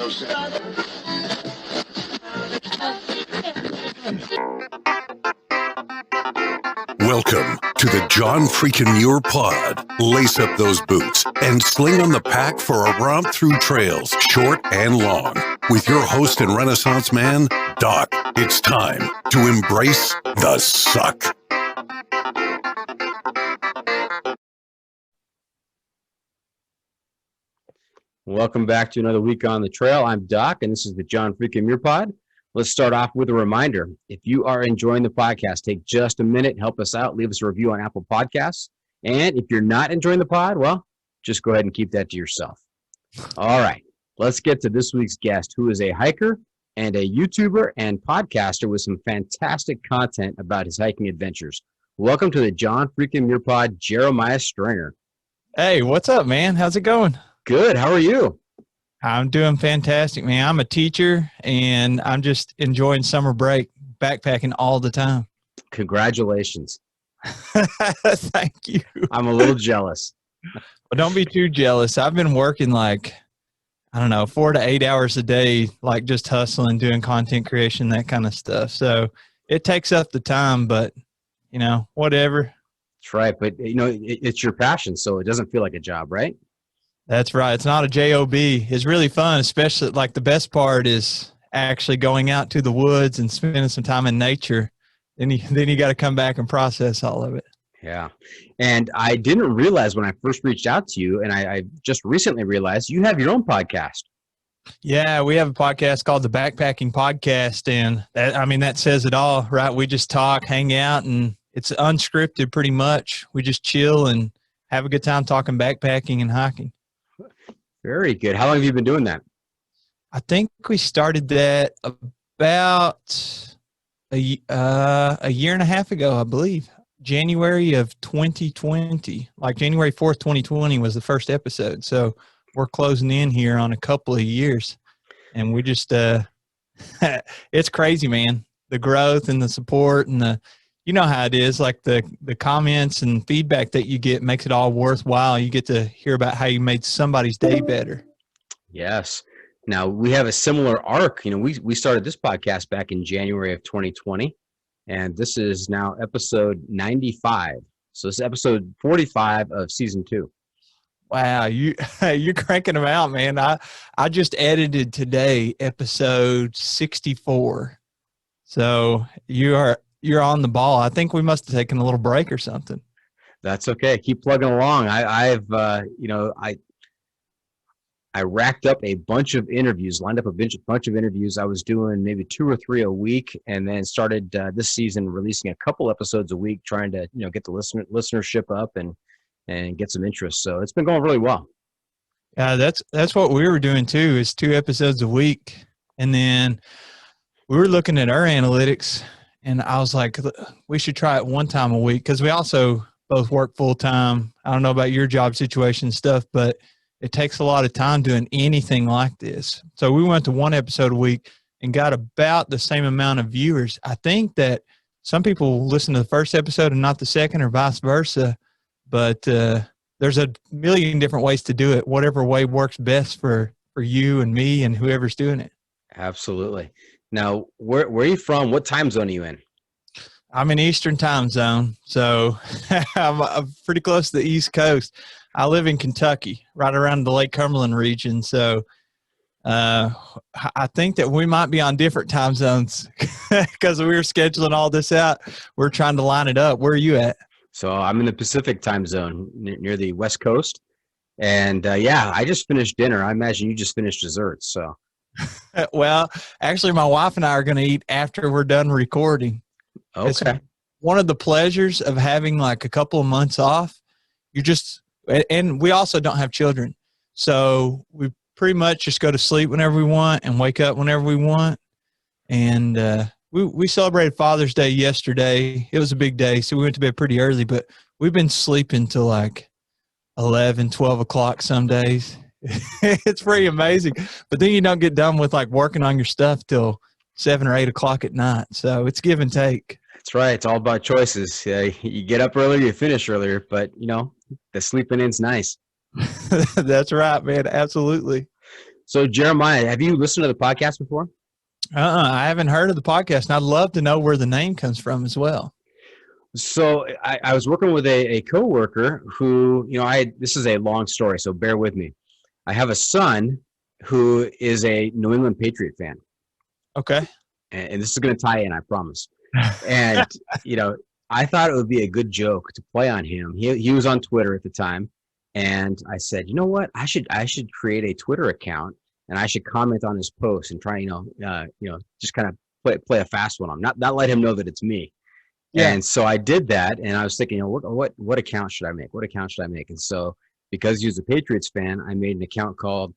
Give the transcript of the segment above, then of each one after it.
Welcome to the John Freakin Muir Pod. Lace up those boots and sling on the pack for a romp through trails, short and long. With your host and Renaissance man, Doc. It's time to embrace the suck. Welcome back to another week on the trail. I'm Doc, and this is the John Freakin Muir Pod. Let's start off with a reminder. If you are enjoying the podcast, take just a minute, help us out, leave us a review on Apple Podcasts. And if you're not enjoying the pod, well, just go ahead and keep that to yourself. All right, let's get to this week's guest, who is a hiker and a YouTuber and podcaster with some fantastic content about his hiking adventures. Welcome to the John Freakin Muir Pod, Jeremiah Stringer. Hey, what's up, man? How's it going? Good. How are you? I'm doing fantastic, man. I'm a teacher, and I'm just enjoying summer break, backpacking all the time. Congratulations. Thank you. I'm a little jealous. Well, don't be too jealous. I've been working 4 to 8 hours a day, like just hustling, doing content creation, that kind of stuff. So it takes up the time, but, whatever. That's right. But, it's your passion, so it doesn't feel like a job, right? That's right. It's not a job. It's really fun, especially the best part is actually going out to the woods and spending some time in nature. Then you got to come back and process all of it. Yeah. And I didn't realize when I first reached out to you, and I just recently realized you have your own podcast. Yeah, we have a podcast called the Backpacking Podcast, and that says it all, right? We just talk, hang out, and it's unscripted pretty much. We just chill and have a good time talking backpacking and hiking. Very good. How long have you been doing that? I think we started that about a year and a half ago, I believe. January of 2020. January 4th, 2020 was the first episode. So we're closing in here on a couple of years. And we just, it's crazy, man. The growth and the support and you know how it is, the comments and feedback that you get makes it all worthwhile. You get to hear about how you made somebody's day better. Yes. Now, we have a similar arc. We started this podcast back in January of 2020, and this is now episode 95. So this is episode 45 of season 2. Wow, you're cranking them out, man. I just edited today episode 64. So you're on the ball. I think we must have taken a little break or something. That's okay. Keep plugging along. I racked up a bunch of interviews, lined up a bunch of interviews. I was doing maybe 2 or 3 a week, and then started this season releasing a couple episodes a week, trying to get the listenership up and get some interest. So it's been going really well. Yeah, that's what we were doing too, is 2 episodes a week. And then we were looking at our analytics, and I was like, we should try it 1 time a week, because we also both work full time. I don't know about your job situation and stuff, but it takes a lot of time doing anything like this. So we went to 1 episode a week and got about the same amount of viewers. I think that some people listen to the first episode and not the second, or vice versa. But there's a million different ways to do it, whatever way works best for you and me and whoever's doing it. Absolutely. Now, where are you from? What time zone are you in? I'm in Eastern time zone, so I'm pretty close to the East Coast. I live in Kentucky, right around the Lake Cumberland region. So I think that we might be on different time zones because we were scheduling all this out. We're trying to line it up. Where are you at? So I'm in the Pacific time zone near the West Coast. And I just finished dinner. I imagine you just finished dessert. So, well, actually, my wife and I are going to eat after we're done recording. Okay. It's one of the pleasures of having a couple of months off. And we also don't have children. So we pretty much just go to sleep whenever we want and wake up whenever we want. And we celebrated Father's Day yesterday. It was a big day, so we went to bed pretty early, but we've been sleeping till 11, 12 o'clock some days. It's pretty amazing. But then you don't get done with working on your stuff till 7 or 8 o'clock at night. So it's give and take. That's right. It's all about choices. You get up earlier, you finish earlier, but the sleeping in's nice. That's right, man. Absolutely. So Jeremiah, have you listened to the podcast before? I haven't heard of the podcast, and I'd love to know where the name comes from as well. So I was working with a coworker who, this is a long story, so bear with me. I have a son who is a New England Patriot fan. Okay. And this is going to tie in, I promise. And, I thought it would be a good joke to play on him. He was on Twitter at the time. And I said, you know what? I should create a Twitter account and I should comment on his post and try, just kind of play a fast one on him, not let him know that it's me. Yeah. And so I did that, and I was thinking, what account should I make? What account should I make? And so because he was a Patriots fan, I made an account called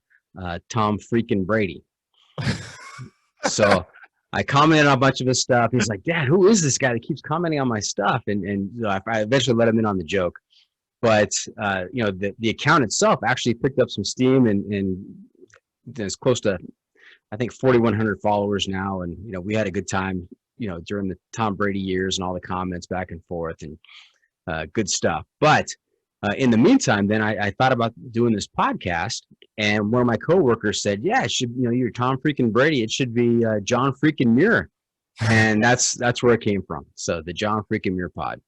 Tom Freakin Brady. So I commented on a bunch of his stuff. He's like, Dad, who is this guy that keeps commenting on my stuff? And I eventually let him in on the joke. But the account itself actually picked up some steam, and there's close to, I think, 4,100 followers now. And we had a good time, during the Tom Brady years and all the comments back and forth and good stuff. But in the meantime, then I thought about doing this podcast, and one of my coworkers said, "Yeah, it should, you're Tom Freakin Brady. It should be John Freakin Muir," and that's where it came from. So the John Freakin Muir Pod.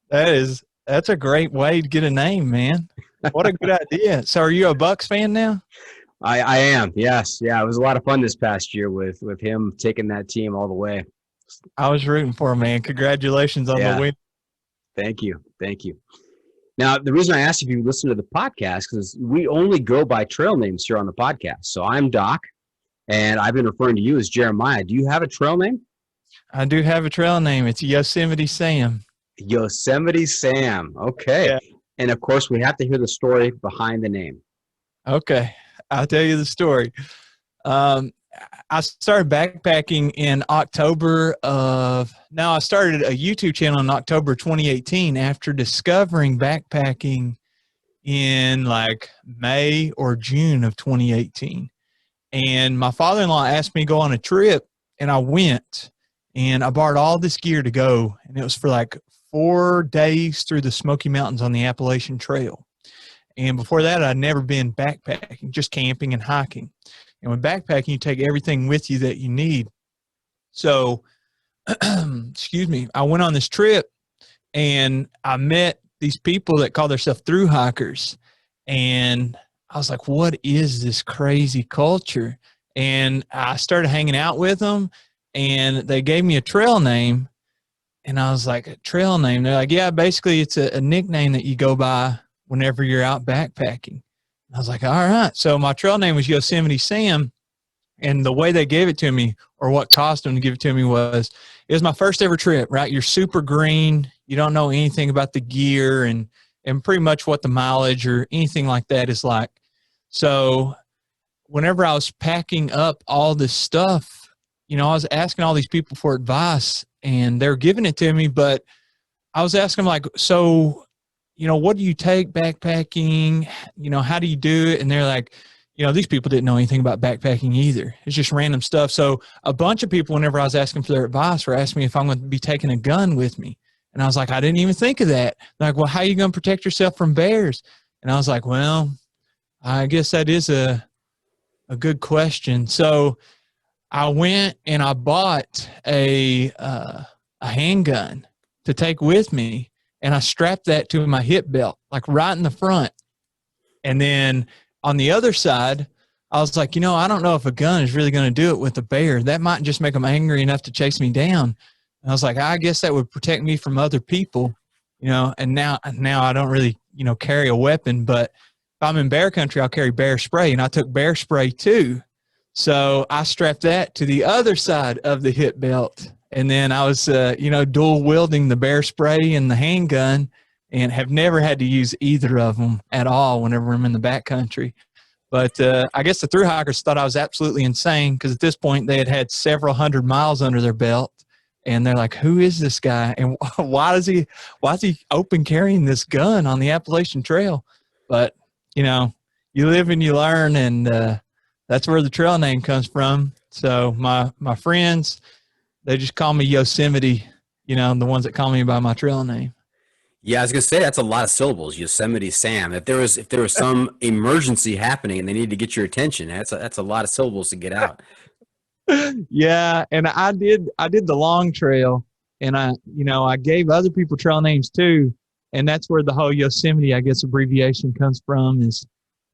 That's a great way to get a name, man. What a good idea. So are you a Bucs fan now? I am. Yes. Yeah. It was a lot of fun this past year with him taking that team all the way. I was rooting for him, man. Congratulations on the win. Thank you. Now, the reason I asked if you listen to the podcast is we only go by trail names here on the podcast. So I'm Doc, and I've been referring to you as Jeremiah. Do you have a trail name? I do have a trail name. It's Yosemite Sam. Yosemite Sam. Okay. Yeah. And, of course, we have to hear the story behind the name. Okay. I'll tell you the story. I started backpacking in October I started a YouTube channel in October 2018 after discovering backpacking in like May or June of 2018. And my father-in-law asked me to go on a trip, and I went, and I borrowed all this gear to go. And it was for like 4 days through the Smoky Mountains on the Appalachian Trail. And before that, I'd never been backpacking, just camping and hiking. And when backpacking, you take everything with you that you need. So, excuse me, I went on this trip, and I met these people that call themselves thru hikers. And I was like, what is this crazy culture? And I started hanging out with them, and they gave me a trail name. And I was like, a trail name? They're like, yeah, basically it's a nickname that you go by whenever you're out backpacking. I was like, all right. So my trail name was Yosemite Sam. And the way they gave it to me, or what caused them to give it to me, it was my first ever trip, right? You're super green. You don't know anything about the gear and pretty much what the mileage or anything like that is like. So whenever I was packing up all this stuff, I was asking all these people for advice, and they're giving it to me, but I was asking them, like, so, what do you take backpacking? How do you do it? And they're like, these people didn't know anything about backpacking either. It's just random stuff. So a bunch of people, whenever I was asking for their advice, were asking me if I'm going to be taking a gun with me. And I was like, I didn't even think of that. They're like, well, how are you going to protect yourself from bears? And I was like, well, I guess that is a good question. So I went and I bought a handgun to take with me. And I strapped that to my hip belt, like right in the front. And then on the other side, I was like, I don't know if a gun is really going to do it with a bear. That might just make them angry enough to chase me down. And I was like, I guess that would protect me from other people, and now I don't really, carry a weapon, but if I'm in bear country, I'll carry bear spray, and I took bear spray too. So I strapped that to the other side of the hip belt. And then I was, dual wielding the bear spray and the handgun, and have never had to use either of them at all whenever I'm in the backcountry. But I guess the thru hikers thought I was absolutely insane, because at this point they had had several hundred miles under their belt, and they're like, "Who is this guy? And why is he open carrying this gun on the Appalachian Trail?" But you live and you learn, and that's where the trail name comes from. So my friends, they just call me Yosemite, the ones that call me by my trail name. Yeah, I was gonna say that's a lot of syllables. Yosemite Sam. If there was some emergency happening and they need to get your attention, that's a lot of syllables to get out. Yeah, and I did the long trail, and I gave other people trail names too, and that's where the whole Yosemite, I guess, abbreviation comes from. Is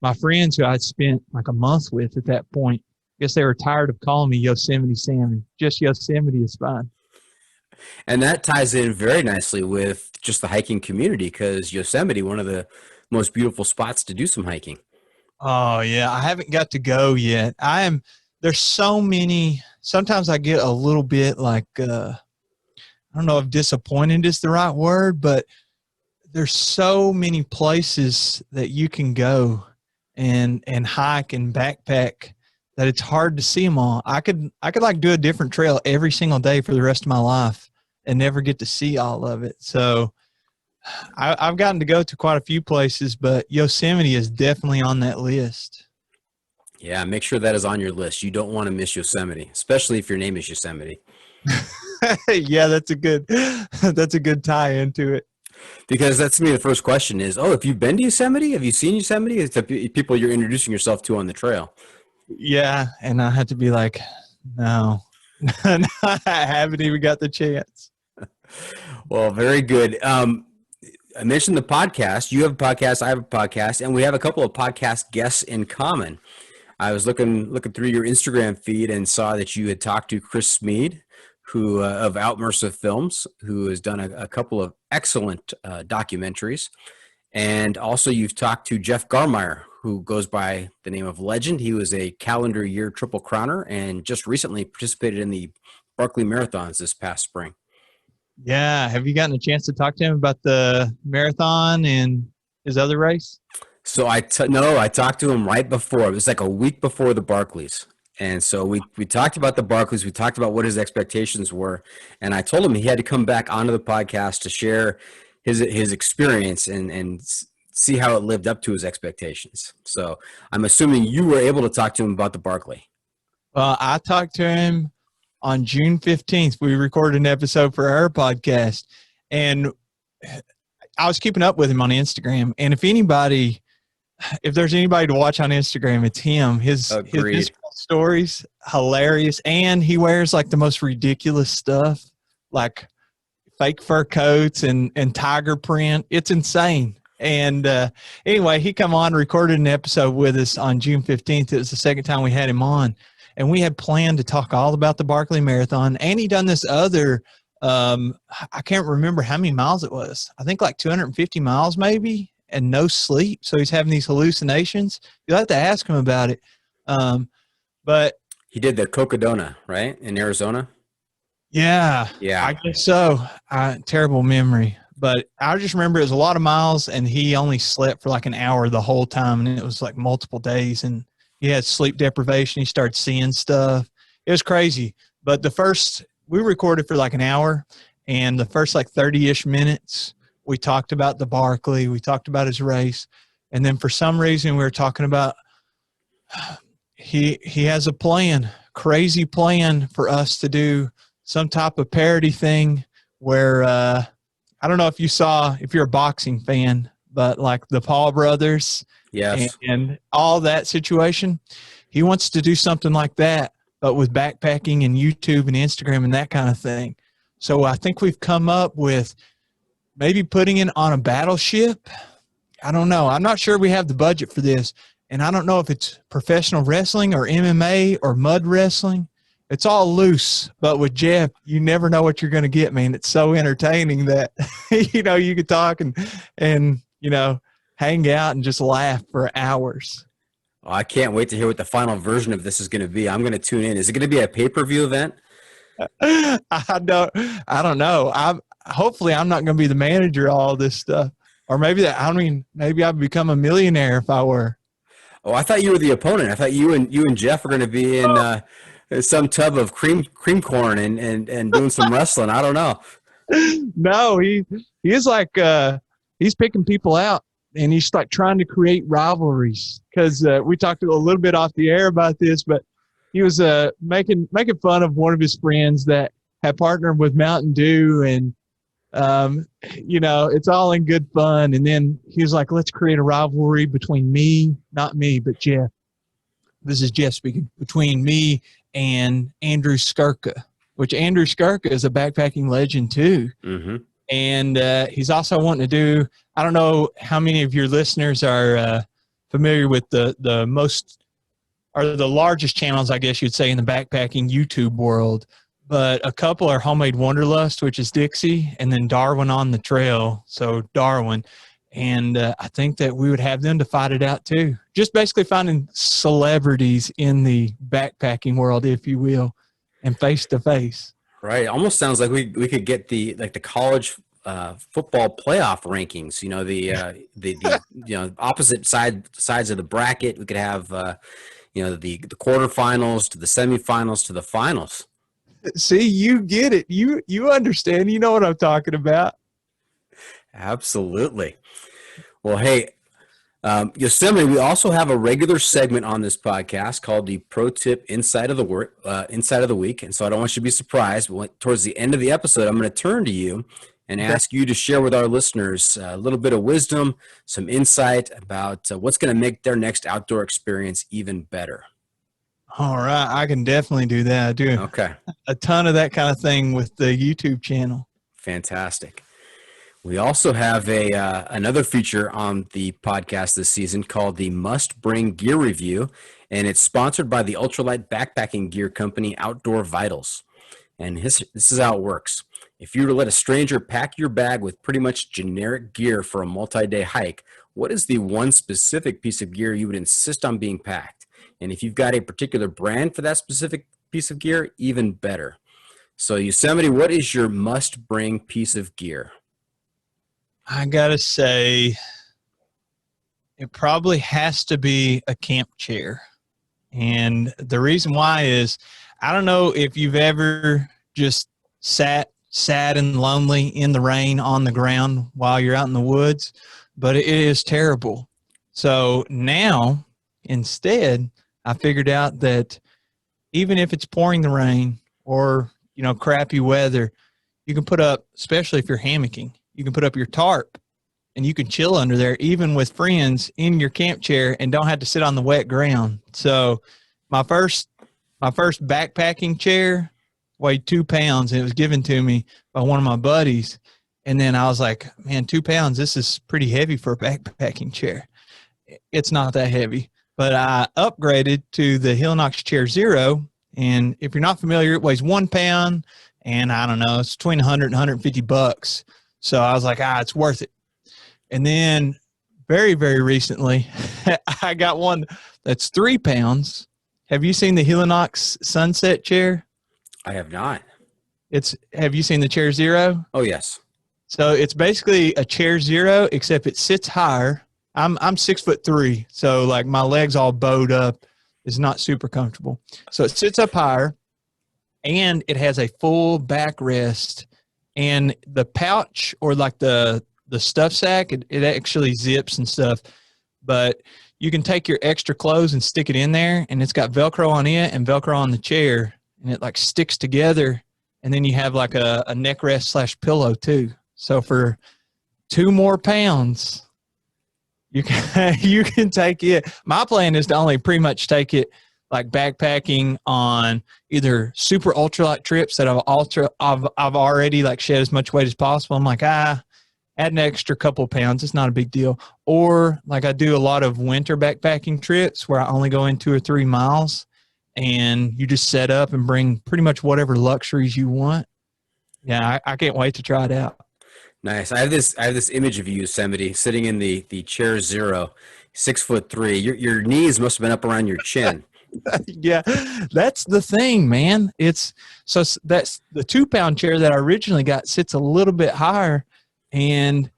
my friends who I'd spent like a month with at that point. I guess they were tired of calling me Yosemite Sam. Just Yosemite is fine. And that ties in very nicely with just the hiking community because Yosemite, one of the most beautiful spots to do some hiking. Oh yeah, I haven't got to go yet. There's so many. Sometimes I get a little bit like I don't know if disappointed is the right word, but there's so many places that you can go and hike and backpack that it's hard to see them all. I could like do a different trail every single day for the rest of my life and never get to see all of it. So I've gotten to go to quite a few places, but Yosemite is definitely on that list. Yeah, make sure that is on your list. You don't want to miss Yosemite, especially if your name is Yosemite. Yeah, that's a good tie into it. Because that's to me the first question is, oh, have you been to Yosemite? Have you seen Yosemite? It's the people you're introducing yourself to on the trail. Yeah, and I had to be like, no, no, I haven't even got the chance. Well, very good. I mentioned the podcast. You have a podcast. I have a podcast, and we have a couple of podcast guests in common. I was looking through your Instagram feed and saw that you had talked to Chris Smead, who of Outmersive Films, who has done a couple of excellent documentaries, and also you've talked to Jeff Garmeyer, who goes by the name of Legend. He was a calendar year Triple Crowner and just recently participated in the Barkley Marathons this past spring. Yeah, have you gotten a chance to talk to him about the marathon and his other race? So I talked to him right before. It was like a week before the Barkleys. And so we talked about the Barkleys. We talked about what his expectations were. And I told him he had to come back onto the podcast to share his experience and see how it lived up to his expectations. So I'm assuming you were able to talk to him about the Barkley. I talked to him on June 15th. We recorded an episode for our podcast. And I was keeping up with him on Instagram. And if there's anybody to watch on Instagram, it's him. His stories, hilarious. And he wears like the most ridiculous stuff, like fake fur coats and tiger print. It's insane. And anyway, he come on, recorded an episode with us on June 15th. It was the second time we had him on. And we had planned to talk all about the Barkley Marathon. And he done this other, I can't remember how many miles it was. I think like 250 miles maybe, and no sleep. So he's having these hallucinations. You'll have to ask him about it. But he did the Cocodona, right, in Arizona? Yeah. Yeah. I guess so. Terrible memory. But I just remember it was a lot of miles, and he only slept for like an hour the whole time, and it was like multiple days. And he had sleep deprivation. He started seeing stuff. It was crazy. But we recorded for like an hour, and the first like 30-ish minutes, we talked about the Barkley. We talked about his race. And then for some reason, we were talking about he has a plan, crazy plan for us to do some type of parody thing where I don't know if you're a boxing fan, but like the Paul brothers. Yes. And all that situation, he wants to do something like that, but with backpacking and YouTube and Instagram and that kind of thing. So I think we've come up with maybe putting it on a battleship. I don't know. I'm not sure we have the budget for this. And I don't know if it's professional wrestling or MMA or mud wrestling. It's all loose. But with Jeff, you never know what you're going to get, man. It's so entertaining that, you could talk and hang out and just laugh for hours. Oh, I can't wait to hear what the final version of this is going to be. I'm going to tune in. Is it going to be a pay-per-view event? I don't know. Hopefully I'm not going to be the manager of all this stuff. Or maybe I'd become a millionaire if I were. Oh, I thought you were the opponent. I thought you and Jeff were going to be in some tub of cream corn and doing some wrestling. I don't know. No, he is like he's picking people out, and he's like trying to create rivalries. Because we talked a little bit off the air about this, but he was making fun of one of his friends that had partnered with Mountain Dew, and It's all in good fun. And then he was like, let's create a rivalry between me, not me, but Jeff. This is Jeff speaking, between me and Andrew Skirka, which Andrew Skirka is a backpacking legend too. Mm-hmm. And he's also wanting to do, I don't know how many of your listeners are familiar with the largest channels, I guess you'd say, in the backpacking YouTube world. But a couple are Homemade Wanderlust, which is Dixie, and then Darwin on the Trail. So Darwin. And I think that we would have them to fight it out too. Just basically finding celebrities in the backpacking world, if you will, and face to face. Right. Almost sounds like we could get the college football playoff rankings. The opposite sides of the bracket. We could have the quarterfinals to the semifinals to the finals. See, you get it. You understand. You know what I'm talking about. Absolutely. Well, hey, Yosemite, we also have a regular segment on this podcast called the Pro Tip Inside of the Week. And so I don't want you to be surprised, but towards the end of the episode, I'm going to turn to you and ask you to share with our listeners a little bit of wisdom, some insight about what's going to make their next outdoor experience even better. All right. I can definitely do that. I do a ton of that kind of thing with the YouTube channel. Fantastic. We also have another feature on the podcast this season called the Must Bring Gear Review, and it's sponsored by the ultralight backpacking gear company Outdoor Vitals. And this is how it works. If you were to let a stranger pack your bag with pretty much generic gear for a multi-day hike, what is the one specific piece of gear you would insist on being packed? And if you've got a particular brand for that specific piece of gear, even better. So Yosemite, what is your must-bring piece of gear? I got to say, it probably has to be a camp chair. And the reason why is, I don't know if you've ever just sat and lonely in the rain on the ground while you're out in the woods, but it is terrible. So now, instead, I figured out that even if it's pouring the rain or, crappy weather, you can put up, especially if you're hammocking, you can put up your tarp and you can chill under there, even with friends, in your camp chair, and don't have to sit on the wet ground. So my first backpacking chair weighed 2 pounds, and it was given to me by one of my buddies. And then I was like, man, 2 pounds, this is pretty heavy for a backpacking chair. It's not that heavy, but I upgraded to the Hillnox Chair Zero. And if you're not familiar, it weighs 1 pound, and I don't know, it's between 100 and 150 bucks. So I was like, it's worth it. And then very, very recently, I got one that's 3 pounds. Have you seen the Hillnox Sunset chair? I have not. Have you seen the Chair Zero? Oh, yes. So it's basically a Chair Zero, except it sits higher. I'm 6'3", so like my legs all bowed up. It's not super comfortable. So it sits up higher, and it has a full backrest, and the pouch, or like the stuff sack, it actually zips and stuff, but you can take your extra clothes and stick it in there, and it's got Velcro on it and Velcro on the chair, and it like sticks together, and then you have like a neck rest / pillow too. So for 2 more pounds, you can take it. My plan is to only pretty much take it like backpacking on either super ultralight trips that I've already like shed as much weight as possible. I'm like, add an extra couple pounds. It's not a big deal. Or like I do a lot of winter backpacking trips where I only go in 2 or 3 miles, and you just set up and bring pretty much whatever luxuries you want. Yeah, I can't wait to try it out. Nice. I have this image of you, Yosemite, sitting in the Chair Zero, 6'3". Your knees must have been up around your chin. Yeah, that's the thing, man. That's the 2 pound chair that I originally got sits a little bit higher, and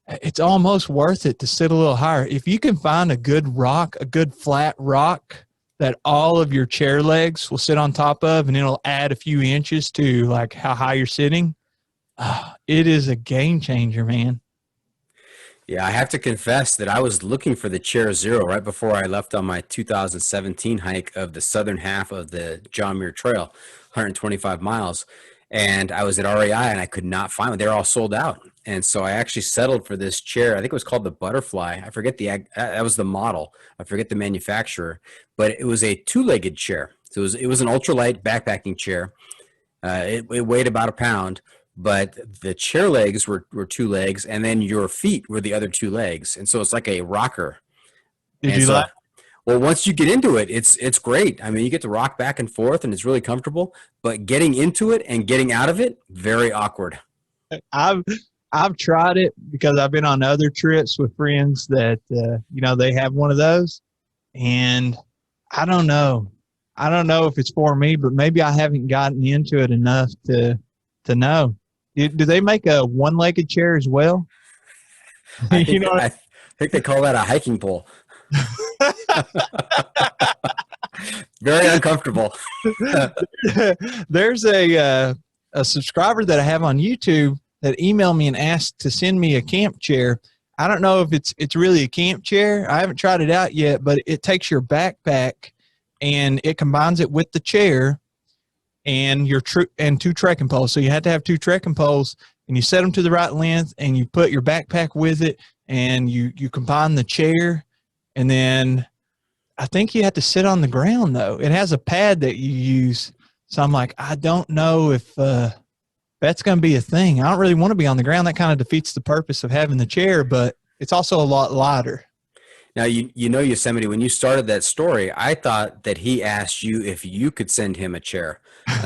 it's almost worth it to sit a little higher. If you can find a good flat rock that all of your chair legs will sit on top of, and it'll add a few inches to like how high you're sitting. It is a game changer, man. Yeah, I have to confess that I was looking for the Chair Zero right before I left on my 2017 hike of the southern half of the John Muir Trail, 125 miles. And I was at REI and I could not find one. They were all sold out. And so I actually settled for this chair. I think it was called the Butterfly. I forget that was the model. I forget the manufacturer, but it was a two-legged chair. So it was an ultralight backpacking chair. It weighed about a pound, but the chair legs were two legs, and then your feet were the other two legs. And so it's like a rocker. Did And you so, like? well, once you get into it, it's great. I mean, you get to rock back and forth, and it's really comfortable. But getting into it and getting out of it, very awkward. I've I've tried it because I've been on other trips with friends that they have one of those, and I don't know. I don't know if it's for me, but maybe I haven't gotten into it enough to know. Do they make a one-legged chair as well? I you think know, I think they call that a hiking pole. Very uncomfortable. there's a subscriber that I have on YouTube that emailed me and asked to send me a camp chair. I don't know if it's really a camp chair. I haven't tried it out yet, but it takes your backpack and it combines it with the chair and and two trekking poles. So you have to have two trekking poles, and you set them to the right length, and you put your backpack with it, and you combine the chair, and then I think you have to sit on the ground though. It has a pad that you use. So I'm like, I don't know if that's going to be a thing. I don't really want to be on the ground. That kind of defeats the purpose of having the chair, but it's also a lot lighter. Now, you know Yosemite, when you started that story, I thought that he asked you if you could send him a chair.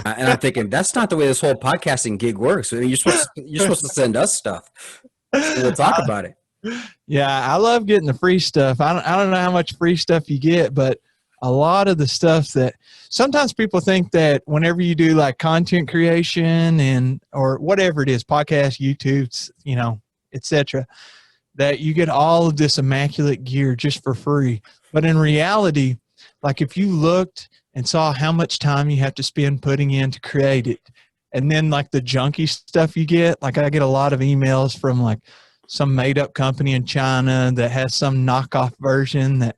And I'm thinking, that's not the way this whole podcasting gig works. I mean, you're supposed to send us stuff. So we'll talk about it. Yeah, I love getting the free stuff. I don't know how much free stuff you get, but a lot of the stuff that sometimes people think that whenever you do like content creation or whatever it is, podcast, YouTube, etc., that you get all of this immaculate gear just for free. But in reality, like if you looked and saw how much time you have to spend putting in to create it, and then like the junky stuff you get, like I get a lot of emails from like some made up company in China that has some knockoff version that,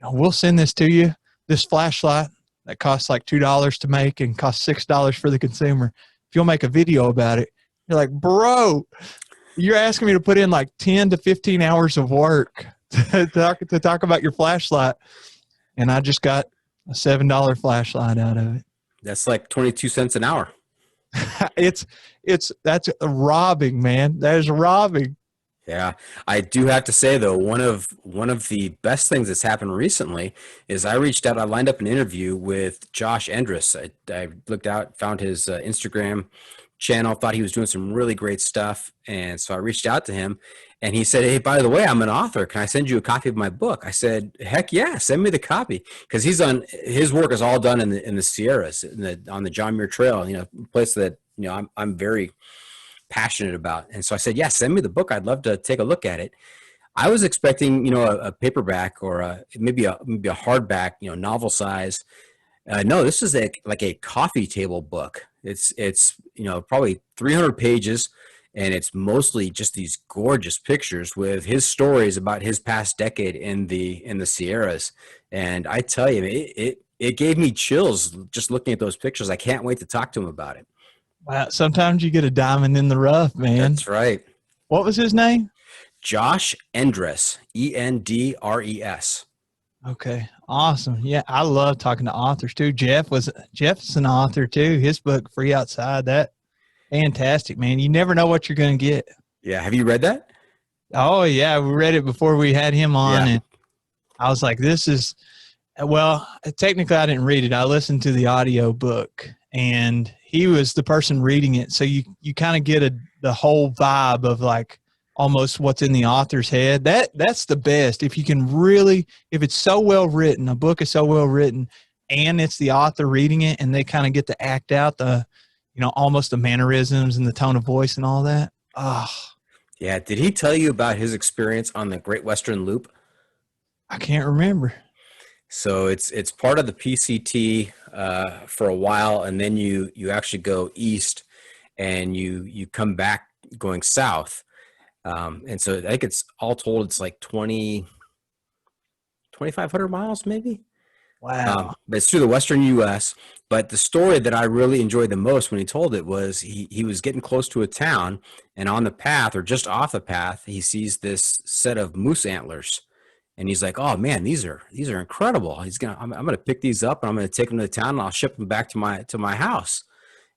we'll send this to you, this flashlight that costs like $2 to make and costs $6 for the consumer. If you'll make a video about it, you're like, bro, you're asking me to put in like 10 to 15 hours of work to talk about your flashlight. And I just got a $7 flashlight out of it. That's like 22 cents an hour. That's robbing, man. That is robbing. Yeah, I do have to say though, one of the best things that's happened recently is I lined up an interview with Josh Endress. I looked out, found his Instagram channel, thought he was doing some really great stuff, and so I reached out to him, and he said, "Hey, by the way, I'm an author. Can I send you a copy of my book?" I said, "Heck yeah, send me the copy," because his work is all done in the Sierras, on the John Muir Trail, a place that I'm very passionate about. And so I said, yeah, send me the book. I'd love to take a look at it. I was expecting, a paperback or maybe a hardback, novel size. No, this is like a coffee table book. It's probably 300 pages, and it's mostly just these gorgeous pictures with his stories about his past decade in the Sierras. And I tell you, it gave me chills just looking at those pictures. I can't wait to talk to him about it. Wow, sometimes you get a diamond in the rough, man. That's right. What was his name? Josh Endress, Endres. Okay, awesome. Yeah, I love talking to authors too. Jeff's an author too. His book, Free Outside, that fantastic, man. You never know what you're going to get. Yeah, have you read that? Oh yeah, we read it before we had him on, Yeah. and I was like, "This is." Well, technically, I didn't read it. I listened to the audio book, and he was the person reading it. So you kind of get the whole vibe of like almost what's in the author's head. That's the best. If you can really, if it's so well written, a book is so well written, and it's the author reading it, and they kind of get to act out the, almost the mannerisms and the tone of voice and all that. Oh, Yeah. Did he tell you about his experience on the Great Western Loop? I can't remember. So it's part of the PCT for a while, and then you actually go east, and you come back going south. And so I think it's all told, it's like 2,500 miles maybe. Wow. But it's through the Western U.S. But the story that I really enjoyed the most when he told it was he was getting close to a town, and on the path or just off the path, he sees this set of moose antlers, and he's like, "Oh man, these are incredible. I'm gonna pick these up and I'm gonna take them to the town and I'll ship them back to my house."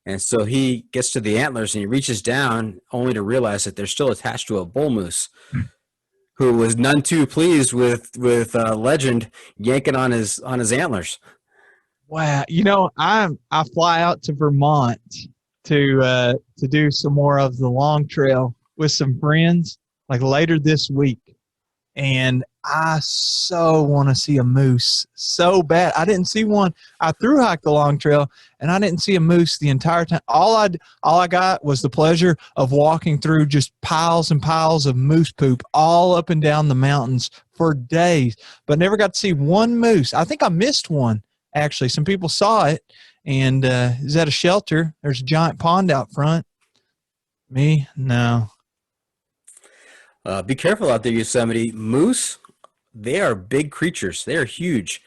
And so he gets to the antlers and he reaches down, only to realize that they're still attached to a bull moose, who was none too pleased with Legend yanking on his antlers. Wow. I fly out to Vermont to do some more of the long trail with some friends like later this week. And I so want to see a moose so bad. I didn't see one. I thru hiked the long trail and I didn't see a moose the entire time. All I got was the pleasure of walking through just piles and piles of moose poop all up and down the mountains for days, but never got to see one moose. I think I missed one. Actually, some people saw it, and is at a shelter. There's a giant pond out front. Me, no. Be careful out there, Yosemite. Moose, they are big creatures. They are huge.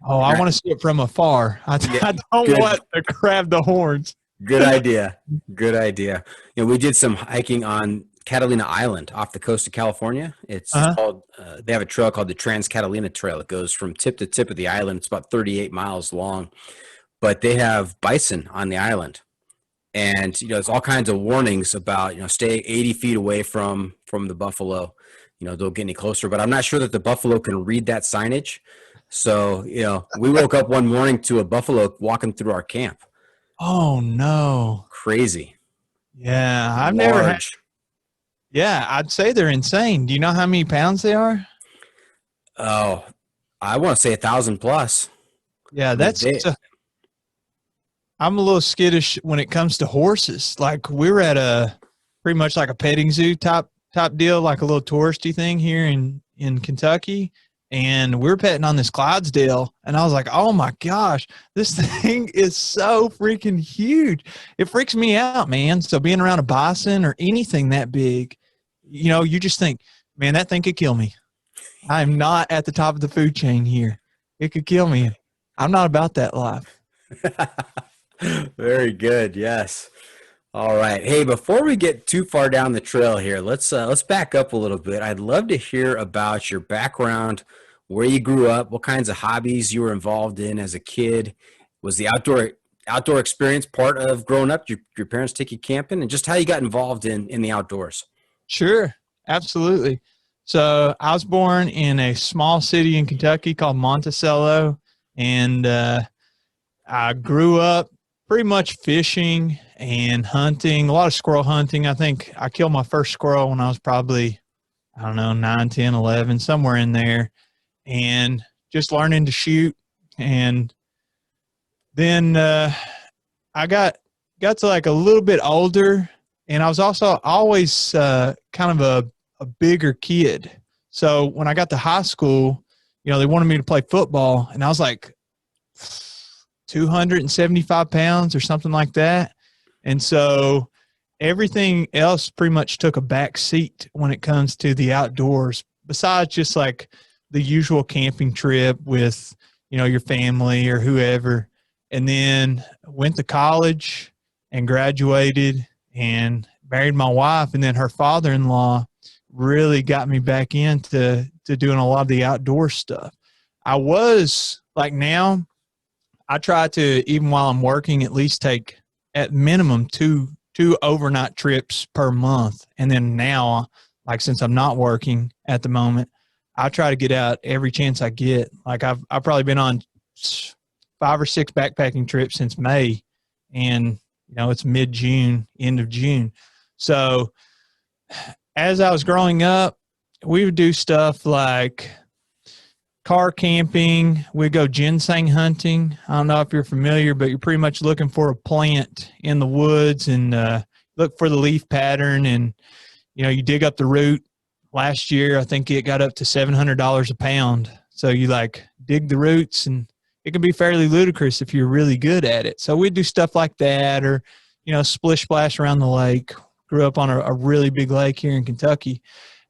Oh, I want to see it from afar. I don't want to grab the horns. Good idea. Good idea. We did some hiking on Catalina Island off the coast of California. It's called, they have a trail called the Trans-Catalina Trail. It goes from tip to tip of the island. It's about 38 miles long, but they have bison on the island. And, there's all kinds of warnings about, stay 80 feet away from the buffalo. Don't get any closer, but I'm not sure that the buffalo can read that signage. So, we woke up one morning to a buffalo walking through our camp. Oh, no. Crazy. Yeah, I've never had. Yeah, I'd say they're insane. Do you know how many pounds they are? Oh, I want to say 1,000 plus. Yeah, I'm a little skittish when it comes to horses. Like we were at pretty much like a petting zoo type deal, like a little touristy thing here in Kentucky. And we were petting on this Clydesdale, and I was like, oh my gosh, this thing is so freaking huge. It freaks me out, man. So being around a bison or anything that big, you just think, man, that thing could kill me. I'm not at the top of the food chain here. It could kill me. I'm not about that life. Very good. Yes. All right. Hey, before we get too far down the trail here, let's back up a little bit. I'd love to hear about your background, where you grew up, what kinds of hobbies you were involved in as a kid. Was the outdoor experience part of growing up? Your parents take you camping, and just how you got involved in the outdoors? Sure. Absolutely. So I was born in a small city in Kentucky called Monticello, and I grew up pretty much fishing and hunting, a lot of squirrel hunting. I think I killed my first squirrel when I was probably, 9, 10, 11, somewhere in there, and just learning to shoot. And then I got to like a little bit older, and I was also always kind of a bigger kid. So when I got to high school, they wanted me to play football, and I was like 275 pounds or something like that. And so everything else pretty much took a back seat when it comes to the outdoors, besides just like the usual camping trip with, your family or whoever. And then went to college and graduated and married my wife. And then her father-in-law really got me back into doing a lot of the outdoor stuff. I was like, now I try to, even while I'm working, at least take at minimum two overnight trips per month. And then now, like since I'm not working at the moment, I try to get out every chance I get. Like I've probably been on 5 or 6 backpacking trips since May, and it's mid-June, end of June. So as I was growing up, we would do stuff like car camping. We go ginseng hunting. I don't know if you're familiar, but you're pretty much looking for a plant in the woods and look for the leaf pattern. And, you dig up the root. Last year, I think it got up to $700 a pound. So you dig the roots, and it can be fairly ludicrous if you're really good at it. So we do stuff like that, or, splish splash around the lake. Grew up on a really big lake here in Kentucky.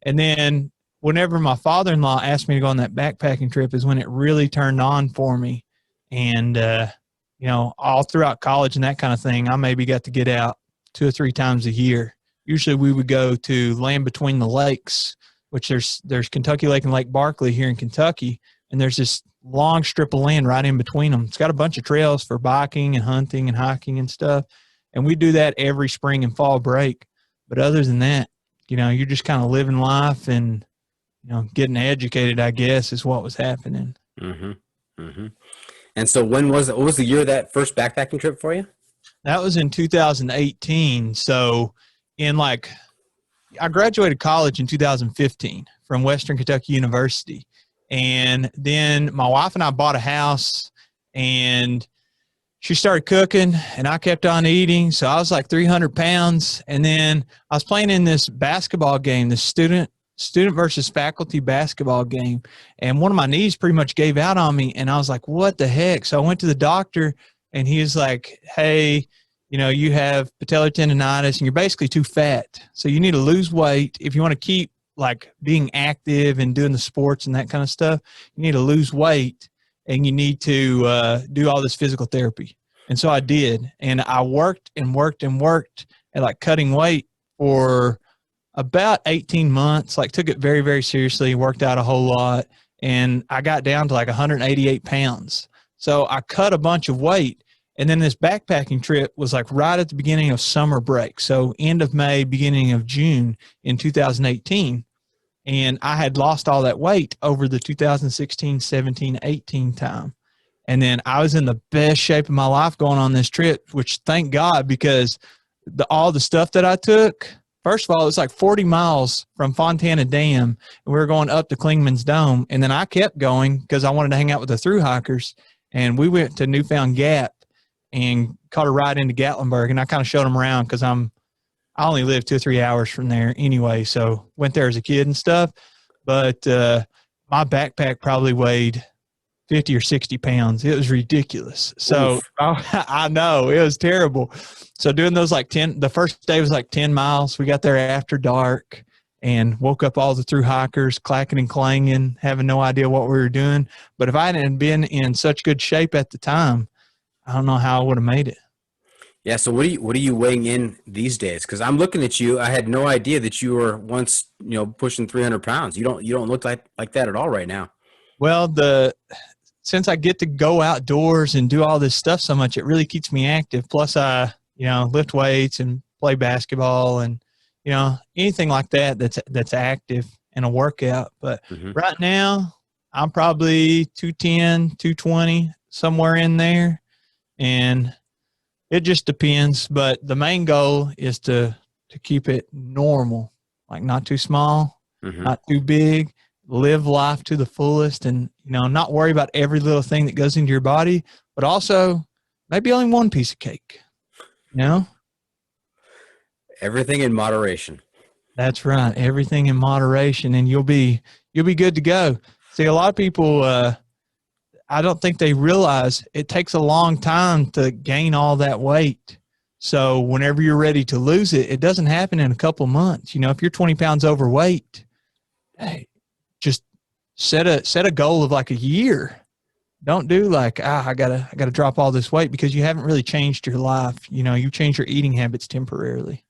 And then whenever my father-in-law asked me to go on that backpacking trip is when it really turned on for me. And, you know, all throughout college and that kind of thing, I maybe got to get out 2 or 3 times a year. Usually we would go to Land Between the Lakes, which there's Kentucky Lake and Lake Barkley here in Kentucky. And there's this long strip of land right in between them. It's got a bunch of trails for biking and hunting and hiking and stuff. And we do that every spring and fall break. But other than that, you know, you're just kind of living life and, you know, getting educated, I guess, is what was happening. Mm-hmm. Mm-hmm. And so what was the year of that first backpacking trip for you? That was in 2018. So I graduated college in 2015 from Western Kentucky University. And then my wife and I bought a house, and she started cooking and I kept on eating. So I was like 300 pounds. And then I was playing in this basketball game, this student versus faculty basketball game. And one of my knees pretty much gave out on me. And I was like, what the heck? So I went to the doctor, and he was like, hey, you know, you have patellar tendonitis and you're basically too fat. So you need to lose weight. If you want to keep like being active and doing the sports and that kind of stuff, you need to lose weight, and you need to do all this physical therapy. And so I did. And I worked and worked and worked at like cutting weight for about 18 months, like took it very, very seriously, worked out a whole lot. And I got down to like 188 pounds. So I cut a bunch of weight. And then this backpacking trip was like right at the beginning of summer break. So end of May, beginning of June in 2018. And I had lost all that weight over the 2016, 17, 18 time. And then I was in the best shape of my life going on this trip, which thank God, because all the stuff that I took, first of all, it was like 40 miles from Fontana Dam, and we were going up to Klingman's Dome. And then I kept going because I wanted to hang out with the thru hikers. And we went to Newfound Gap and caught a ride into Gatlinburg. And I kind of showed them around because I only live 2 or 3 hours from there anyway. So went there as a kid and stuff. But my backpack probably weighed 50 or 60 pounds. It was ridiculous. So I know it was terrible. So doing those the first day was like 10 miles. We got there after dark and woke up all the thru hikers clacking and clanging, having no idea what we were doing. But if I hadn't been in such good shape at the time, I don't know how I would have made it. Yeah. So what are you weighing in these days? Because I'm looking at you. I had no idea that you were once, you know, pushing 300 pounds. You don't look like that at all right now. Well, since I get to go outdoors and do all this stuff so much, it really keeps me active. Plus I, you know, lift weights and play basketball and, you know, anything like that that's active in a workout. But right now I'm probably 210, 220, somewhere in there. And it just depends. But the main goal is to keep it normal, like not too small, not too big, live life to the fullest, and, you know, not worry about every little thing that goes into your body, but also maybe only one piece of cake, you know? Everything in moderation. That's right. Everything in moderation, and you'll be good to go. See, a lot of people, I don't think they realize it takes a long time to gain all that weight. So whenever you're ready to lose it, it doesn't happen in a couple of months. You know, if you're 20 pounds overweight, hey, just set a goal of like a year. Don't do like, I gotta drop all this weight, because you haven't really changed your life. You know, you change your eating habits temporarily.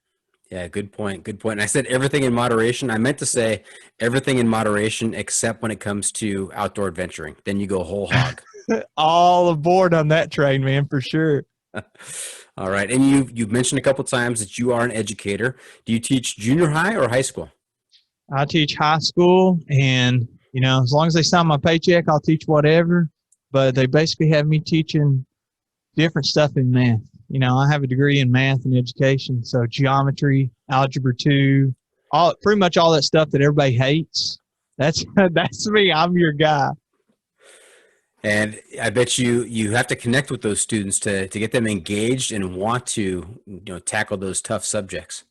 Yeah, good point. Good point. And I said everything in moderation. I meant to say everything in moderation except when it comes to outdoor adventuring. Then you go whole hog. All aboard on that train, man, for sure. All right. And you've mentioned a couple of times that you are an educator. Do you teach junior high or high school? I teach high school, and, you know, as long as they sign my paycheck, I'll teach whatever. But they basically have me teaching different stuff in math. You know, I have a degree in math and education, so geometry, algebra 2, pretty much all that stuff that everybody hates. That's me. I'm your guy. And I bet you have to connect with those students to get them engaged and want to, you know, tackle those tough subjects.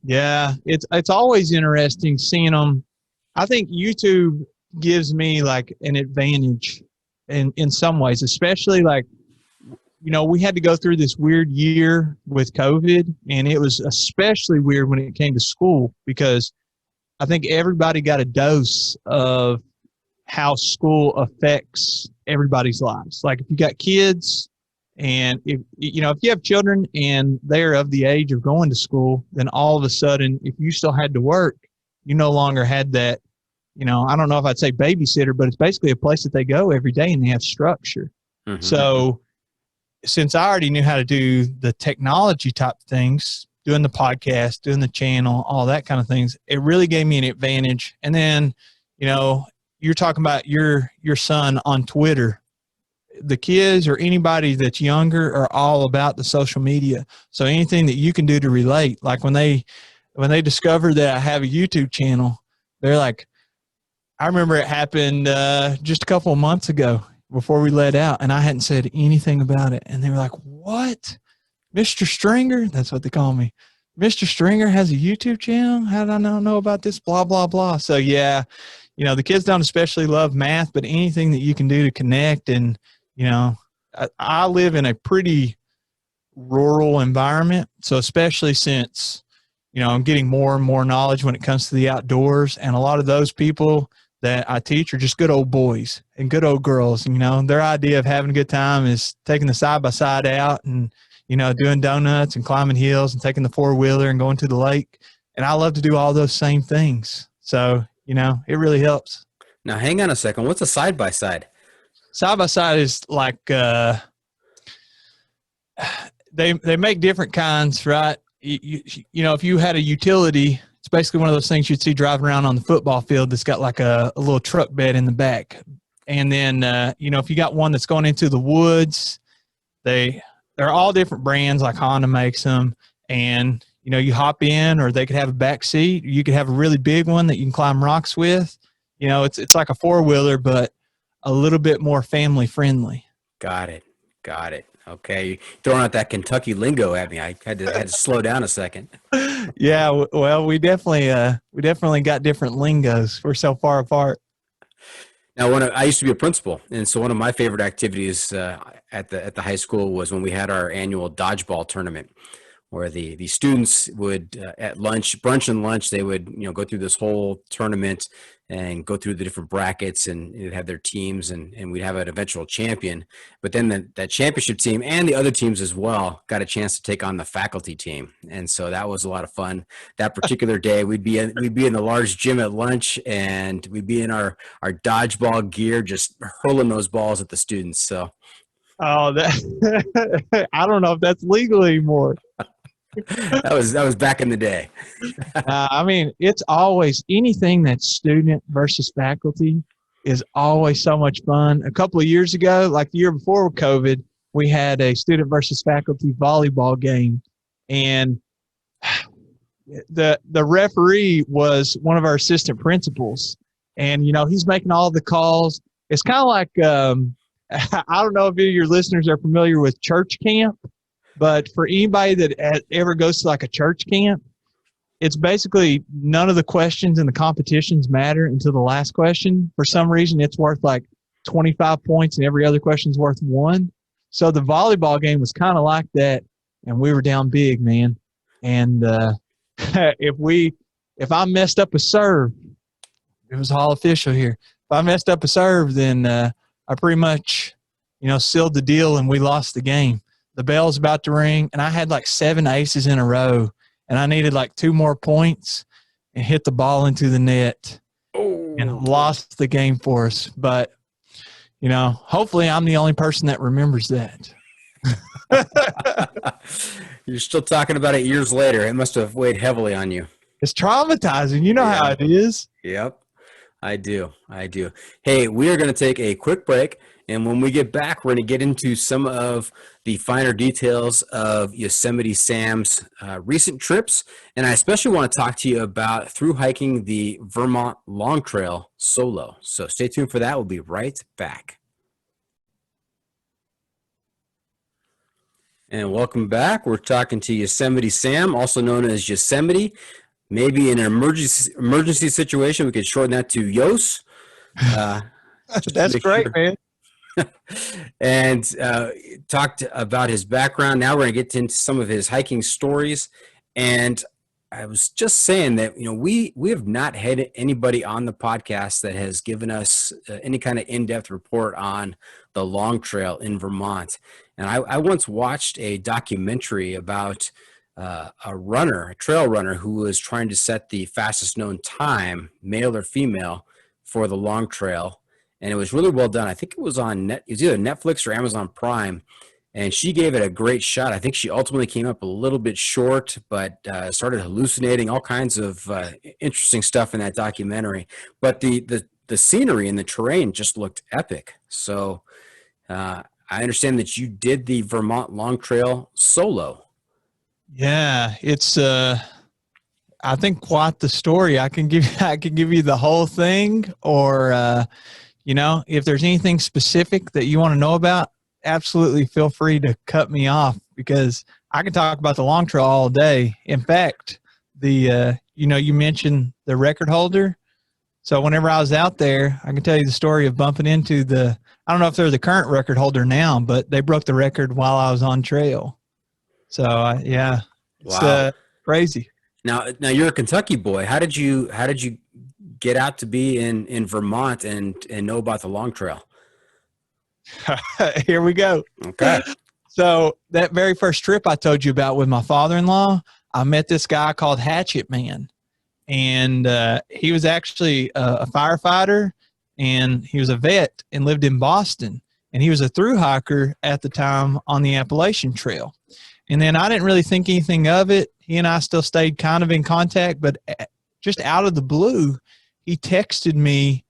Yeah, it's always interesting seeing them. I think YouTube gives me like an advantage in some ways, especially like, you know, we had to go through this weird year with COVID, and it was especially weird when it came to school, because I think everybody got a dose of how school affects everybody's lives. Like if you got kids and if you have children and they're of the age of going to school, then all of a sudden, if you still had to work, you no longer had that, I don't know if I'd say babysitter, but it's basically a place that they go every day and they have structure. Mm-hmm. So since I already knew how to do the technology type things, doing the podcast, doing the channel, all that kind of things, it really gave me an advantage. And then, you're talking about your son on Twitter. The kids or anybody that's younger are all about the social media. So anything that you can do to relate, like when they discovered that I have a YouTube channel, they're like, I remember it happened just a couple of months ago before we let out, and I hadn't said anything about it. And they were like, what? Mr. Stringer? That's what they call me. Mr. Stringer has a YouTube channel? How did I not know about this? Blah, blah, blah. So, yeah, the kids don't especially love math, but anything that you can do to connect. And, I live in a pretty rural environment. So especially since, I'm getting more and more knowledge when it comes to the outdoors. And a lot of those people that I teach are just good old boys and good old girls. Their idea of having a good time is taking the side-by-side out and, doing donuts and climbing hills and taking the four-wheeler and going to the lake. And I love to do all those same things. So, it really helps. Now, hang on a second. What's a side-by-side? Side-by-side is like they make different kinds, right? If you had a utility, it's basically one of those things you'd see driving around on the football field that's got like a little truck bed in the back. And then, if you got one that's going into the woods, they're all different brands, like Honda makes them. And, you hop in, or they could have a back seat. You could have a really big one that you can climb rocks with. It's like a four-wheeler, but a little bit more family friendly. Got it. Okay. Throwing out that Kentucky lingo at me. I had to slow down a second. Yeah. Well, we definitely got different lingos. We're so far apart. Now, I used to be a principal, and so one of my favorite activities at the high school was when we had our annual dodgeball tournament, where the students would at brunch and lunch, they would go through this whole tournament and go through the different brackets, and they'd have their teams, and we'd have an eventual champion. But then that championship team and the other teams as well got a chance to take on the faculty team, and so that was a lot of fun. That particular day, we'd be in the large gym at lunch, and we'd be in our dodgeball gear, just hurling those balls at the students. So, I don't know if that's legal anymore. That was back in the day. It's always anything that's student versus faculty is always so much fun. A couple of years ago, like the year before COVID, we had a student versus faculty volleyball game, and the referee was one of our assistant principals, and he's making all the calls. It's kind of like I don't know if any of your listeners are familiar with church camp. But for anybody that ever goes to like a church camp, it's basically none of the questions in the competitions matter until the last question. For some reason, it's worth like 25 points and every other question's worth 1. So the volleyball game was kind of like that, and we were down big, man. And if I messed up a serve, it was all official here. If I messed up a serve, then I pretty much, sealed the deal and we lost the game. The bell's about to ring, and I had like 7 aces in a row, and I needed like 2 more points and hit the ball into the net and lost the game for us. But, hopefully I'm the only person that remembers that. You're still talking about it years later. It must have weighed heavily on you. It's traumatizing. You know how it is. Yep, I do. Hey, we are going to take a quick break. And when we get back, we're going to get into some of the finer details of Yosemite Sam's recent trips. And I especially want to talk to you about through hiking the Vermont Long Trail solo. So stay tuned for that. We'll be right back. And welcome back. We're talking to Yosemite Sam, also known as Yosemite. Maybe in an emergency situation, we could shorten that to Yos. That's great, man. And talked about his background. Now we're going to get into some of his hiking stories. And I was just saying that, we have not had anybody on the podcast that has given us any kind of in-depth report on the Long Trail in Vermont. And I once watched a documentary about a trail runner who was trying to set the fastest known time, male or female, for the Long Trail. And it was really well done. I think it was it was either Netflix or Amazon Prime. And she gave it a great shot. I think she ultimately came up a little bit short, but started hallucinating, all kinds of interesting stuff in that documentary. But the scenery and the terrain just looked epic. So I understand that you did the Vermont Long Trail solo. Yeah, it's I think quite the story. I can give you the whole thing, or if there's anything specific that you want to know about, absolutely feel free to cut me off, because I can talk about the Long Trail all day. In fact, you mentioned the record holder. So whenever I was out there, I can tell you the story of bumping into I don't know if they're the current record holder now, but they broke the record while I was on trail. So yeah, it's Wow. Crazy. Now you're a Kentucky boy. How did you get out to be in Vermont and know about the Long Trail? Here we go. Okay. So that very first trip I told you about with my father-in-law, I met this guy called Hatchet Man, and he was actually a firefighter, and he was a vet and lived in Boston, and he was a thru hiker at the time on the Appalachian Trail. And then I didn't really think anything of it. He and I still stayed kind of in contact, but just out of the blue, he texted me,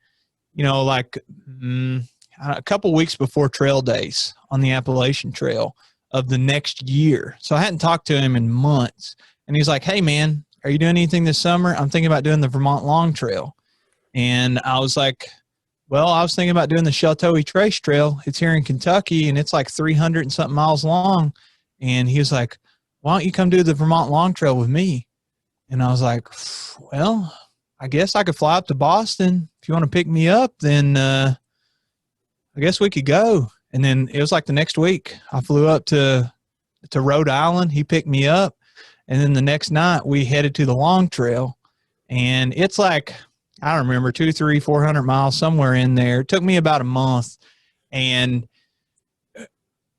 a couple weeks before trail days on the Appalachian Trail of the next year. So I hadn't talked to him in months. And he's like, "Hey man, are you doing anything this summer? I'm thinking about doing the Vermont Long Trail." And I was like, "Well, I was thinking about doing the Sheltowee Trace Trail. It's here in Kentucky and it's like 300 and something miles long." And he was like, "Why don't you come do the Vermont Long Trail with me?" And I was like, "Well, I guess I could fly up to Boston. If you want to pick me up, then I guess we could go." And then it was like the next week I flew up to Rhode Island. He picked me up. And then the next night we headed to the Long Trail, and it's like, I don't remember, 200, 300, 400 miles, somewhere in there. It took me about a month, and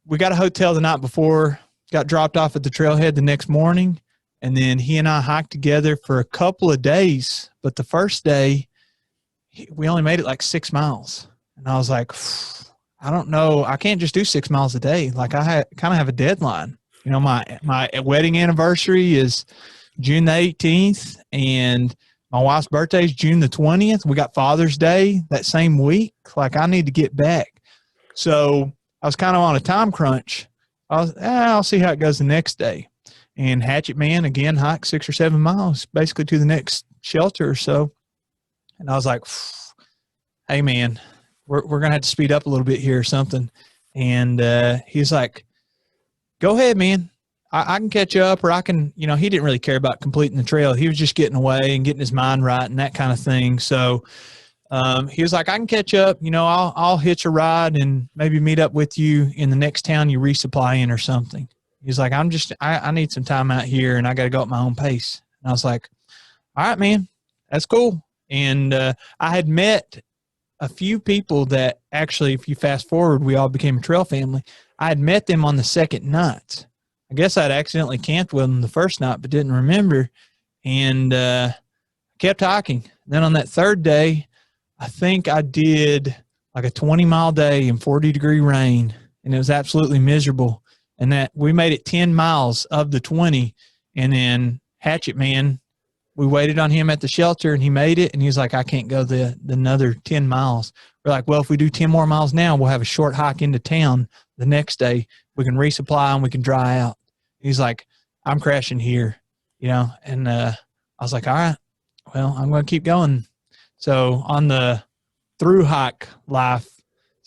we got a hotel the night before, got dropped off at the trailhead the next morning. And then he and I hiked together for a couple of days. But the first day we only made it like 6 miles. And I was like, I don't know. I can't just do 6 miles a day. Like I kind of have a deadline. My wedding anniversary is June the 18th, and my wife's birthday is June the 20th. We got Father's Day that same week. Like I need to get back. So I was kind of on a time crunch. I'll see how it goes the next day. And Hatchet Man again hiked 6 or 7 miles, basically to the next shelter or so. And I was like, "Hey man, we're going to have to speed up a little bit here or something." And he's like, "Go ahead, man. I can catch up, or I can," he didn't really care about completing the trail. He was just getting away and getting his mind right and that kind of thing. So he was like, "I can catch up. I'll hitch a ride and maybe meet up with you in the next town you resupply in or something." He's like, I need some time out here and I got to go at my own pace. And I was like, "All right, man, that's cool." And I had met a few people that actually, if you fast forward, we all became a trail family. I had met them on the second night. I guess I'd accidentally camped with them the first night, but didn't remember, and kept hiking. Then on that third day, I think I did like a 20-mile day in 40-degree rain, and it was absolutely miserable. And that we made it 10 miles of the 20, and then Hatchet Man, we waited on him at the shelter, and he made it, and he was like, "I can't go the another 10 miles. We're like, "Well, if we do 10 more miles now, we'll have a short hike into town the next day. We can resupply and we can dry out." He's like, "I'm crashing here," and I was like, "All right, well, I'm going to keep going." So on the through hike life,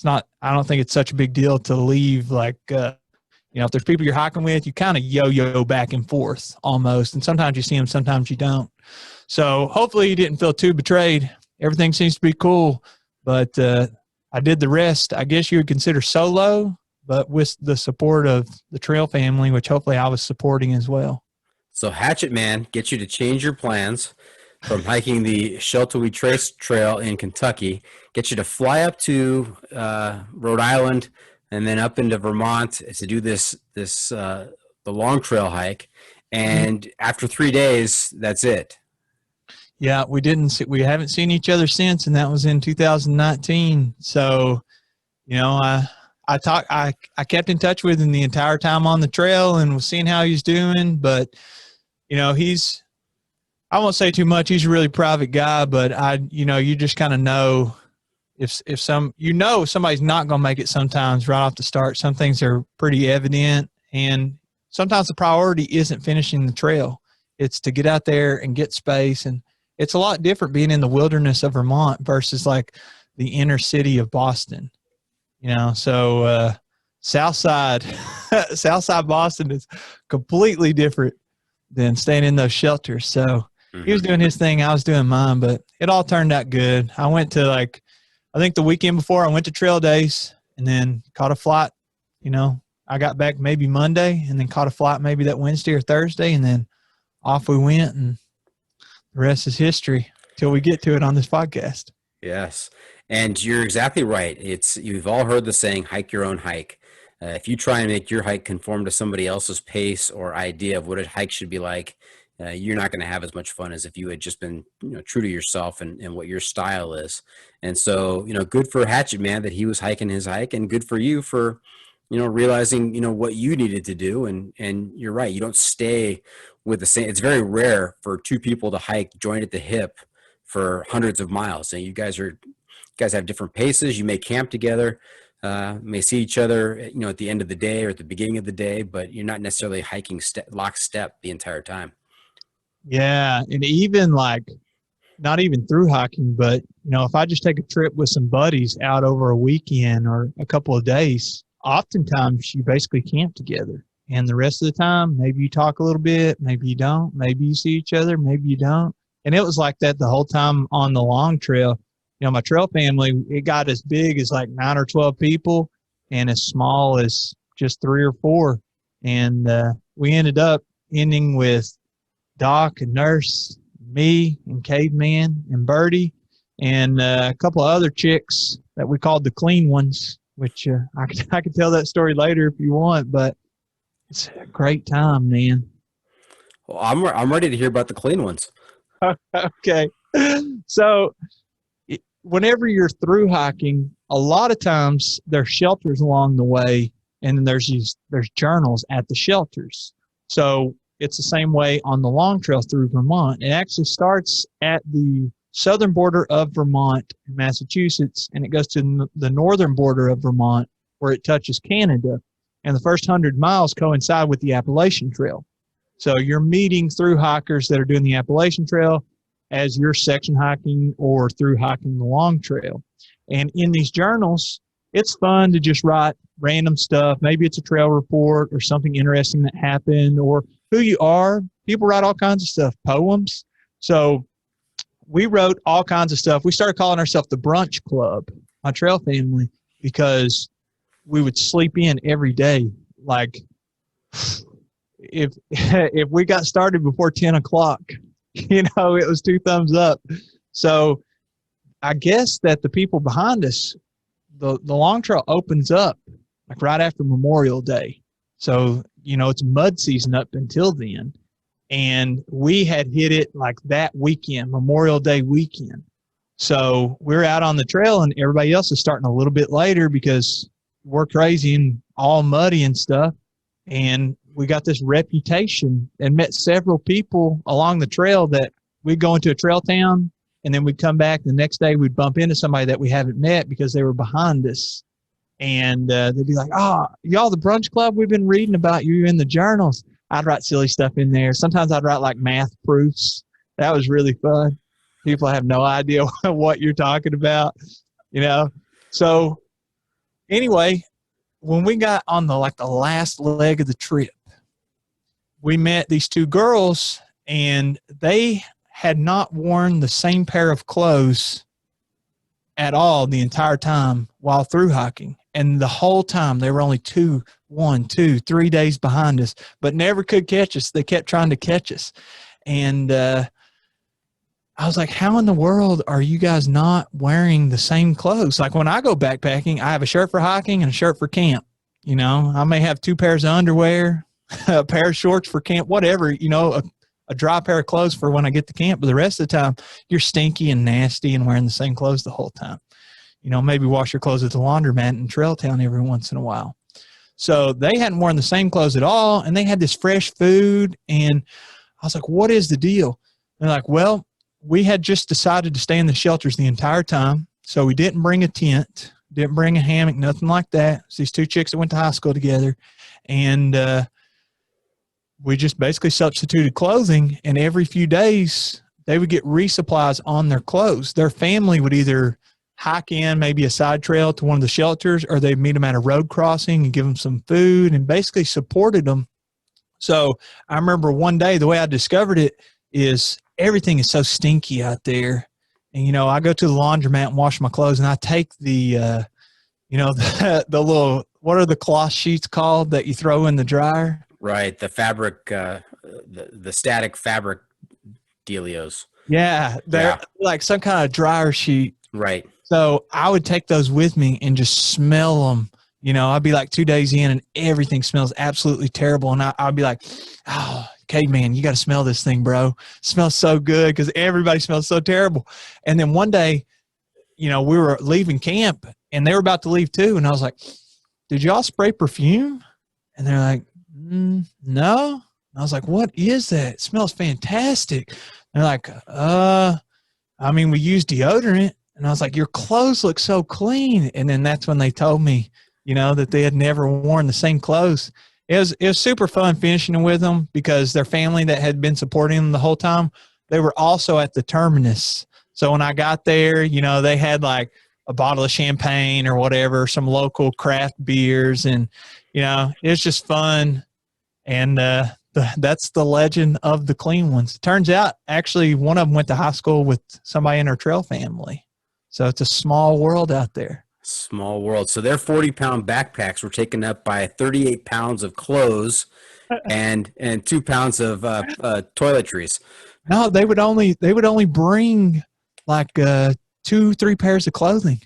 I don't think it's such a big deal to leave. Like, if there's people you're hiking with, you kind of yo-yo back and forth almost. And sometimes you see them, sometimes you don't. So hopefully you didn't feel too betrayed. Everything seems to be cool. But I did the rest, I guess you would consider solo, but with the support of the trail family, which hopefully I was supporting as well. So Hatchet Man gets you to change your plans from hiking the S2E26 trail in Kentucky, gets you to fly up to Rhode Island and then up into Vermont to do the long trail hike. And after 3 days, that's it. Yeah, we haven't seen each other since, and that was in 2019. So, I kept in touch with him the entire time on the trail and was seeing how he's doing. But, I won't say too much. He's a really private guy, but you just kind of know if somebody's not going to make it sometimes right off the start. Some things are pretty evident, and sometimes the priority isn't finishing the trail. It's to get out there and get space. And it's a lot different being in the wilderness of Vermont versus like the inner city of Boston, so Southside Boston is completely different than staying in those shelters. So he was doing his thing, I was doing mine, but it all turned out good. I went to I think the weekend before I went to Trail Days and then caught a flight. I got back maybe Monday and then caught a flight maybe that Wednesday or Thursday, and then off we went, and the rest is history till we get to it on this podcast. Yes. And you're exactly right. You've all heard the saying, hike your own hike. If you try and make your hike conform to somebody else's pace or idea of what a hike should be like, you're not going to have as much fun as if you had just been true to yourself and what your style is. And so, good for Hatchet Man that he was hiking his hike, and good for you for, realizing, what you needed to do. And you're right. You don't stay with the same. It's very rare for two people to hike joined at the hip for hundreds of miles. And you guys have different paces. You may camp together, may see each other, at the end of the day or at the beginning of the day, but you're not necessarily hiking lockstep the entire time. Yeah. And even not even through hiking, but if I just take a trip with some buddies out over a weekend or a couple of days, oftentimes you basically camp together, and the rest of the time, maybe you talk a little bit, maybe you don't, maybe you see each other, maybe you don't. And it was like that the whole time on the long trail. My trail family, it got as big as 9 or 12 people and as small as just 3 or 4. And we ending with Doc and Nurse, me and Caveman and Birdie, and a couple of other chicks that we called the clean ones, which I could tell that story later if you want, but it's a great time, man. Well, I'm ready to hear about the clean ones. Okay. So whenever you're through hiking, a lot of times there's shelters along the way, and then there's journals at the shelters. So it's the same way on the long trail through Vermont. It actually starts at the southern border of Vermont, Massachusetts, and it goes to the northern border of Vermont where it touches Canada. And the first 100 miles coincide with the Appalachian Trail. So you're meeting through hikers that are doing the Appalachian Trail as you're section hiking or through hiking the long trail. And in these journals, it's fun to just write random stuff. Maybe it's a trail report or something interesting that happened or who you are. People write all kinds of stuff, poems. So we wrote all kinds of stuff. We started calling ourselves the Brunch Club, my trail family, because we would sleep in every day. If we got started before 10 o'clock, it was 2 thumbs up. So I guess that the people behind us, the long trail opens up right after Memorial Day. So, it's mud season up until then. And we had hit it that weekend, Memorial Day weekend. So we're out on the trail and everybody else is starting a little bit later because we're crazy and all muddy and stuff. And we got this reputation and met several people along the trail that we'd go into a trail town and then we'd come back the next day, we'd bump into somebody that we haven't met because they were behind us. And they'd be like, "Oh, y'all the Brunch Club? We've been reading about you in the journals." I'd write silly stuff in there. Sometimes I'd write math proofs. That was really fun. People have no idea what you're talking about, So anyway, when we got on the last leg of the trip, we met these 2 girls, and they had not worn the same pair of clothes at all the entire time while through hiking. And the whole time they were only 3 days behind us, but never could catch us. They kept trying to catch us. And I was like, how in the world are you guys not wearing the same clothes? Like when I go backpacking, I have a shirt for hiking and a shirt for camp. You know, I may have 2 pairs of underwear, a pair of shorts for camp, whatever, you know, a dry pair of clothes for when I get to camp. But the rest of the time, you're stinky and nasty and wearing the same clothes the whole time. You know, maybe wash your clothes at the laundromat in Trail Town every once in a while. So they hadn't worn the same clothes at all, and they had this fresh food. And I was like, what is the deal? And they're like, well, we had just decided to stay in the shelters the entire time. So we didn't bring a tent, didn't bring a hammock, nothing like that. It's these 2 chicks that went to high school together. And we just basically substituted clothing. And every few days, they would get resupplies on their clothes. Their family would either hike in maybe a side trail to one of the shelters, or they'd meet them at a road crossing and give them some food and basically supported them. So I remember one day, the way I discovered it is everything is so stinky out there. And, you know, I go to the laundromat and wash my clothes, and I take the, you know, the little, what are the cloth sheets called that you throw in the dryer? Right. The fabric, the static fabric dealios. Yeah. They're like some kind of dryer sheet. Right. So I would take those with me and just smell them. You know, I'd be like 2 days in and everything smells absolutely terrible. And I'd be like, oh, caveman, you got to smell this thing, bro. It smells so good because everybody smells so terrible. And then one day, you know, we were leaving camp and they were about to leave too. And I was like, did y'all spray perfume? And they're like, no. And I was like, what is that? It smells fantastic. And they're like, I mean, we use deodorant. And I was like, your clothes look so clean. And then that's when they told me, you know, that they had never worn the same clothes. It was super fun finishing with them because their family that had been supporting them the whole time, they were also at the terminus. So when I got there, you know, they had like a bottle of champagne or whatever, some local craft beers. And, you know, it was just fun. And that's the legend of the clean ones. It turns out, actually, one of them went to high school with somebody in our trail family. So it's a small world out there. Small world. So their 40-pound backpacks were taken up by 38 pounds of clothes and 2 pounds of toiletries. No, they would only bring like 2-3 pairs of clothing.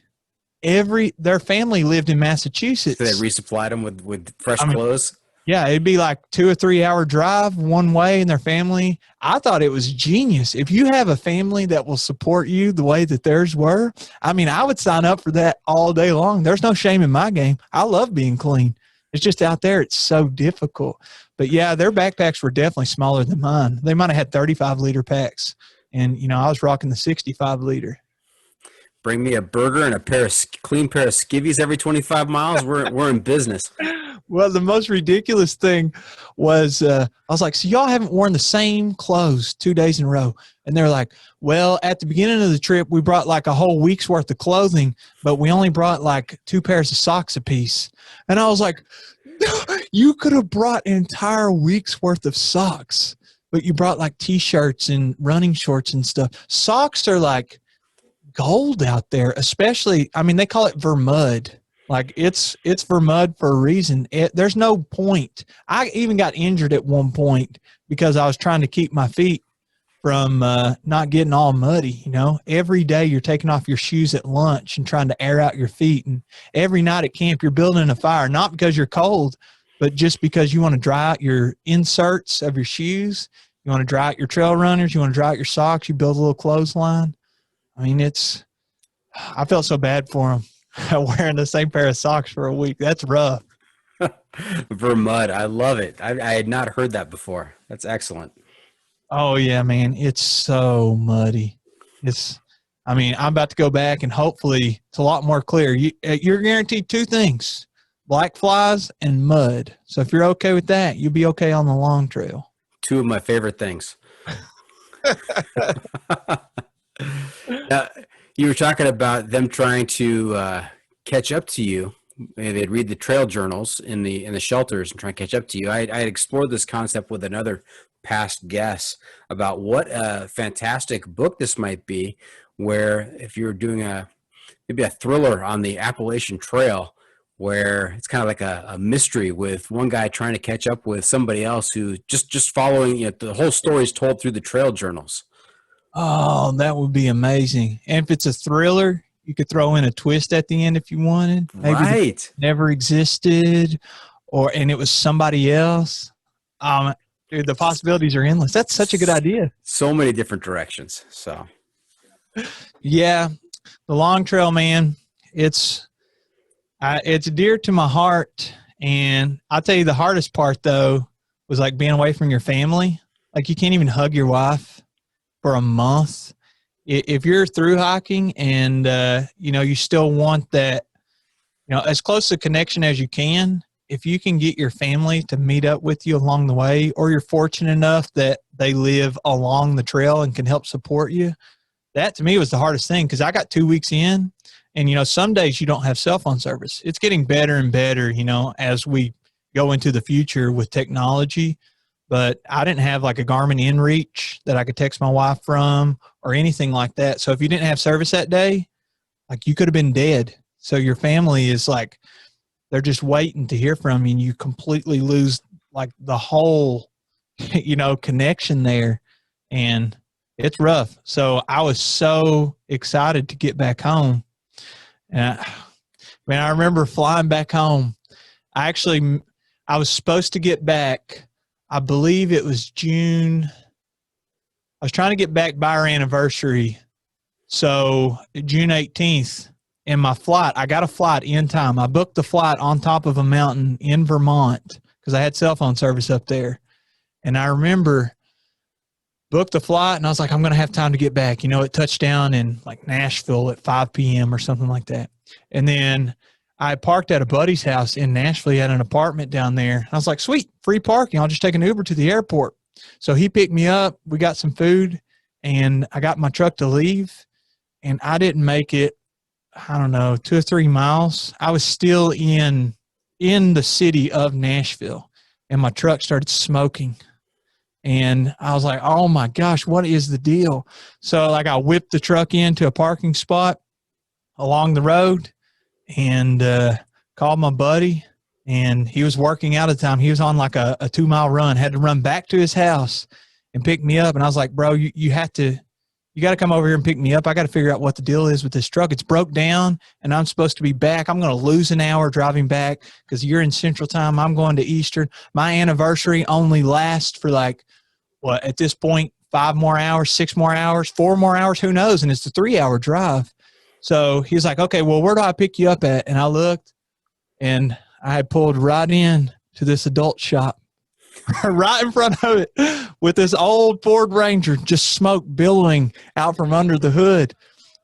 Their family lived in Massachusetts. So they resupplied them with fresh clothes. Yeah, it'd be like 2 or 3 hour drive one way in their family. I thought it was genius. If you have a family that will support you the way that theirs were, I mean, I would sign up for that all day long. There's no shame in my game. I love being clean. It's just out there, it's so difficult. But yeah, their backpacks were definitely smaller than mine. They might have had 35-liter packs. And, you know, I was rocking the 65-liter. Bring me a burger and a clean pair of skivvies every 25 miles. We're in business. Well, the most ridiculous thing was I was like, so y'all haven't worn the same clothes 2 days in a row. And they're like, well, at the beginning of the trip, we brought like a whole week's worth of clothing, but we only brought like 2 pairs of socks apiece. And I was like, you could have brought an entire week's worth of socks, but you brought like T-shirts and running shorts and stuff. Socks are like gold out there, especially, I mean, they call it Vermud. Like it's Vermud for a reason. There's no point. I even got injured at one point because I was trying to keep my feet from not getting all muddy. You know, every day you're taking off your shoes at lunch and trying to air out your feet. And every night at camp, you're building a fire, not because you're cold, but just because you want to dry out your inserts of your shoes. You want to dry out your trail runners. You want to dry out your socks. You build a little clothesline. I mean, I felt so bad for them. Wearing the same pair of socks for a week. That's rough. Vermud. I love it. I had not heard that before. That's excellent. Oh yeah, man. It's so muddy. I'm about to go back and hopefully it's a lot more clear. You're guaranteed 2 things, black flies and mud. So if you're okay with that, you'll be okay on the long trail. 2 of my favorite things. Now, you were talking about them trying to catch up to you. They'd read the trail journals in the shelters and try and catch up to you. I had explored this concept with another past guest about what a fantastic book this might be, where if you're doing maybe a thriller on the Appalachian Trail, where it's kind of like a mystery with one guy trying to catch up with somebody else who just following, the whole story is told through the trail journals. Oh, that would be amazing. And if it's a thriller, you could throw in a twist at the end if you wanted. Maybe Right. never existed, and it was somebody else. Dude, the possibilities are endless. That's such a good idea. So many different directions. So yeah, the Long Trail, man, it's dear to my heart. And I'll tell you the hardest part though was like being away from your family. Like you can't even hug your wife for a month. If you're through hiking and, you still want that, as close a connection as you can, if you can get your family to meet up with you along the way, or you're fortunate enough that they live along the trail and can help support you, that to me was the hardest thing. Cause I got 2 weeks in and, some days you don't have cell phone service. It's getting better and better, as we go into the future with technology. But I didn't have like a Garmin InReach that I could text my wife from or anything like that. So if you didn't have service that day, like you could have been dead. So your family is like, they're just waiting to hear from you and you completely lose like the whole, connection there. And it's rough. So I was so excited to get back home. And I remember flying back home. I was supposed to get back. I believe it was June. I was trying to get back by our anniversary. So June 18th, and my flight, I got a flight in time. I booked the flight on top of a mountain in Vermont because I had cell phone service up there. And I remember booked the flight and I was like, I'm going to have time to get back. It touched down in like Nashville at 5 p.m. or something like that. And then I parked at a buddy's house in Nashville. He had an apartment down there. I was like, sweet, free parking. I'll just take an Uber to the airport. So he picked me up. We got some food and I got my truck to leave. And I didn't make it, I don't know, 2 or 3 miles. I was still in the city of Nashville and my truck started smoking. And I was like, oh my gosh, what is the deal? So like I whipped the truck into a parking spot along the road and called my buddy, and he was working out at the time. He was on like a 2-mile run, had to run back to his house and pick me up. And I was like, bro, you got to come over here and pick me up. I got to figure out what the deal is with this truck. It's broke down and I'm supposed to be back. I'm going to lose an hour driving back because you're in Central Time. I'm going to Eastern. My anniversary only lasts for like, what, at this point, 5 more hours, 6 more hours, 4 more hours, who knows? And it's a 3-hour drive. So he's like, okay, well, where do I pick you up at? And I looked and I had pulled right in to this adult shop right in front of it with this old Ford Ranger, just smoke billowing out from under the hood.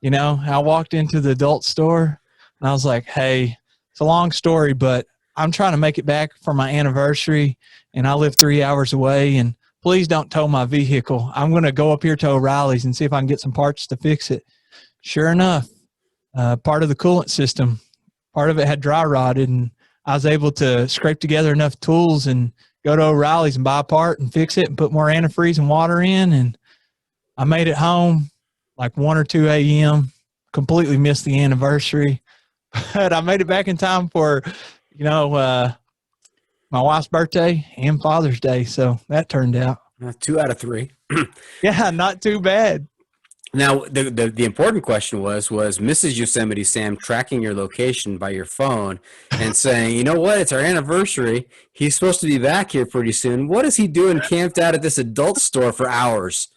I walked into the adult store and I was like, hey, it's a long story, but I'm trying to make it back for my anniversary and I live 3 hours away, and please don't tow my vehicle. I'm going to go up here to O'Reilly's and see if I can get some parts to fix it. Sure enough, part of the coolant system, part of it had dry rotted, and I was able to scrape together enough tools and go to O'Reilly's and buy a part and fix it and put more antifreeze and water in. And I made it home like 1 or 2 a.m., completely missed the anniversary, but I made it back in time for, my wife's birthday and Father's Day. So that turned out 2 out of 3. Yeah, not too bad. Now, the important question was Mrs. Yosemite Sam tracking your location by your phone and saying, you know what, it's our anniversary. He's supposed to be back here pretty soon. What is he doing camped out at this adult store for hours?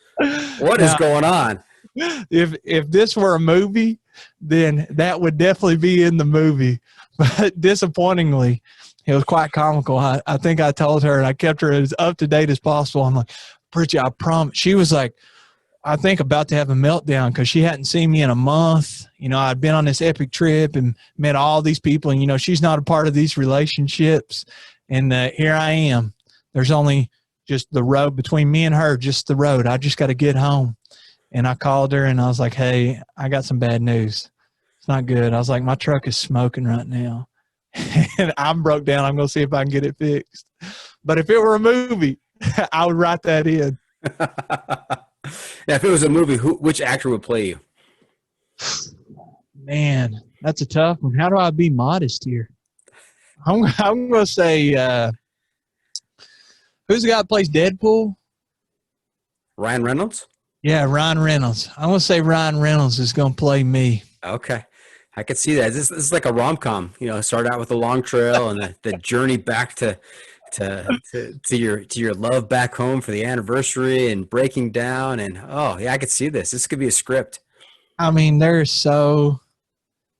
What is going on? If this were a movie, then that would definitely be in the movie. But disappointingly, it was quite comical. I think I told her, and I kept her as up to date as possible. I'm like, Bridget, I promise. She was like, I think about to have a meltdown because she hadn't seen me in a month. I'd been on this epic trip and met all these people, and, she's not a part of these relationships. And here I am. There's only just the road between me and her, just the road. I just got to get home. And I called her and I was like, hey, I got some bad news. It's not good. I was like, my truck is smoking right now. And I'm broke down. I'm going to see if I can get it fixed. But if it were a movie, I would write that in. Now, if it was a movie, which actor would play you? Man, that's a tough one. How do I be modest here? I'm going to say, who's the guy that plays Deadpool? Ryan Reynolds? Yeah, Ryan Reynolds. I'm going to say Ryan Reynolds is going to play me. Okay. I could see that. This is like a rom-com, start out with the long trail and the journey back to your love back home for the anniversary and breaking down. And oh yeah, I could see this. This could be a script. I mean, there's so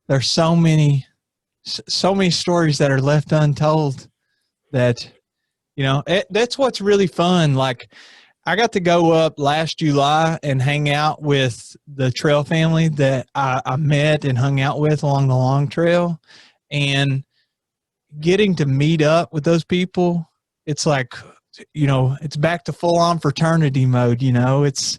many stories that are left untold that, that's what's really fun. Like, I got to go up last July and hang out with the trail family that I met and hung out with along the Long Trail, and getting to meet up with those people. It's like, it's back to full on fraternity mode. It's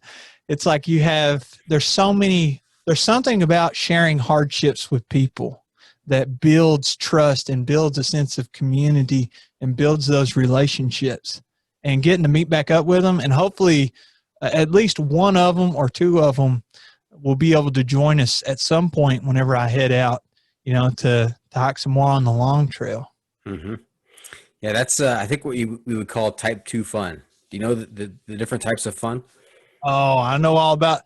like there's something about sharing hardships with people that builds trust and builds a sense of community and builds those relationships. And getting to meet back up with them, and hopefully at least one of them or two of them will be able to join us at some point whenever I head out, to hike some more on the Long Trail. Mm-hmm. Yeah, that's I think what we would call type 2 fun. Do you know the different types of fun? Oh, I know all about,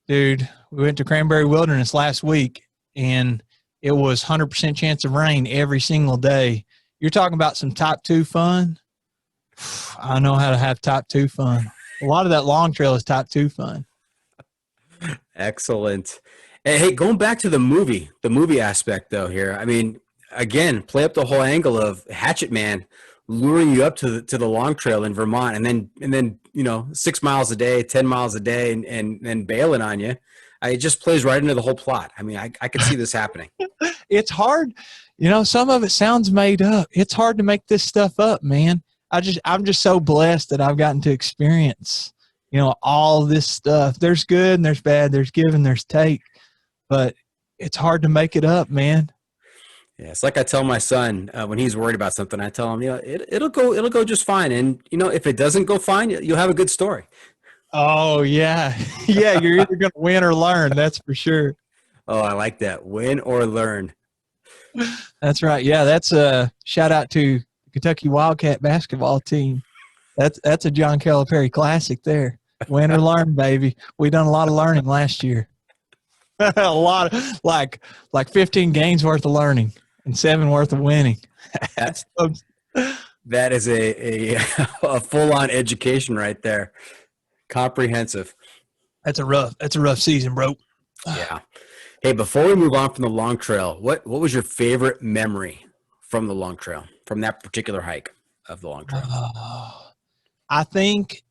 dude. We went to Cranberry Wilderness last week, and it was 100% chance of rain every single day. You're talking about some type 2 fun. I know how to have type 2 fun. A lot of that Long Trail is type 2 fun. Excellent. Hey, going back to the movie aspect though here. I mean, again, play up the whole angle of Hatchet Man luring you up to the Long Trail in Vermont, and then 6 miles a day, 10 miles a day, and bailing on you. It just plays right into the whole plot. I mean, I could see this happening. It's hard. Some of it sounds made up. It's hard to make this stuff up, man. I'm just so blessed that I've gotten to experience, all this stuff. There's good and there's bad. There's give and there's take, but it's hard to make it up, man. Yeah, it's like I tell my son when he's worried about something. I tell him, it'll go just fine, and if it doesn't go fine, you'll have a good story. Oh yeah, yeah. You're either gonna win or learn. That's for sure. Oh, I like that. Win or learn. That's right. Yeah, that's a shout out to Kentucky Wildcat basketball team. That's a John Calipari classic there. Win or learn, baby. We done a lot of learning last year. A lot of, like 15 games worth of learning and 7 worth of winning. That is a full-on education right there. Comprehensive. That's a rough season, bro. Yeah. Hey, before we move on from the Long Trail, what was your favorite memory from the Long Trail, from that particular hike of the Long Trail? I think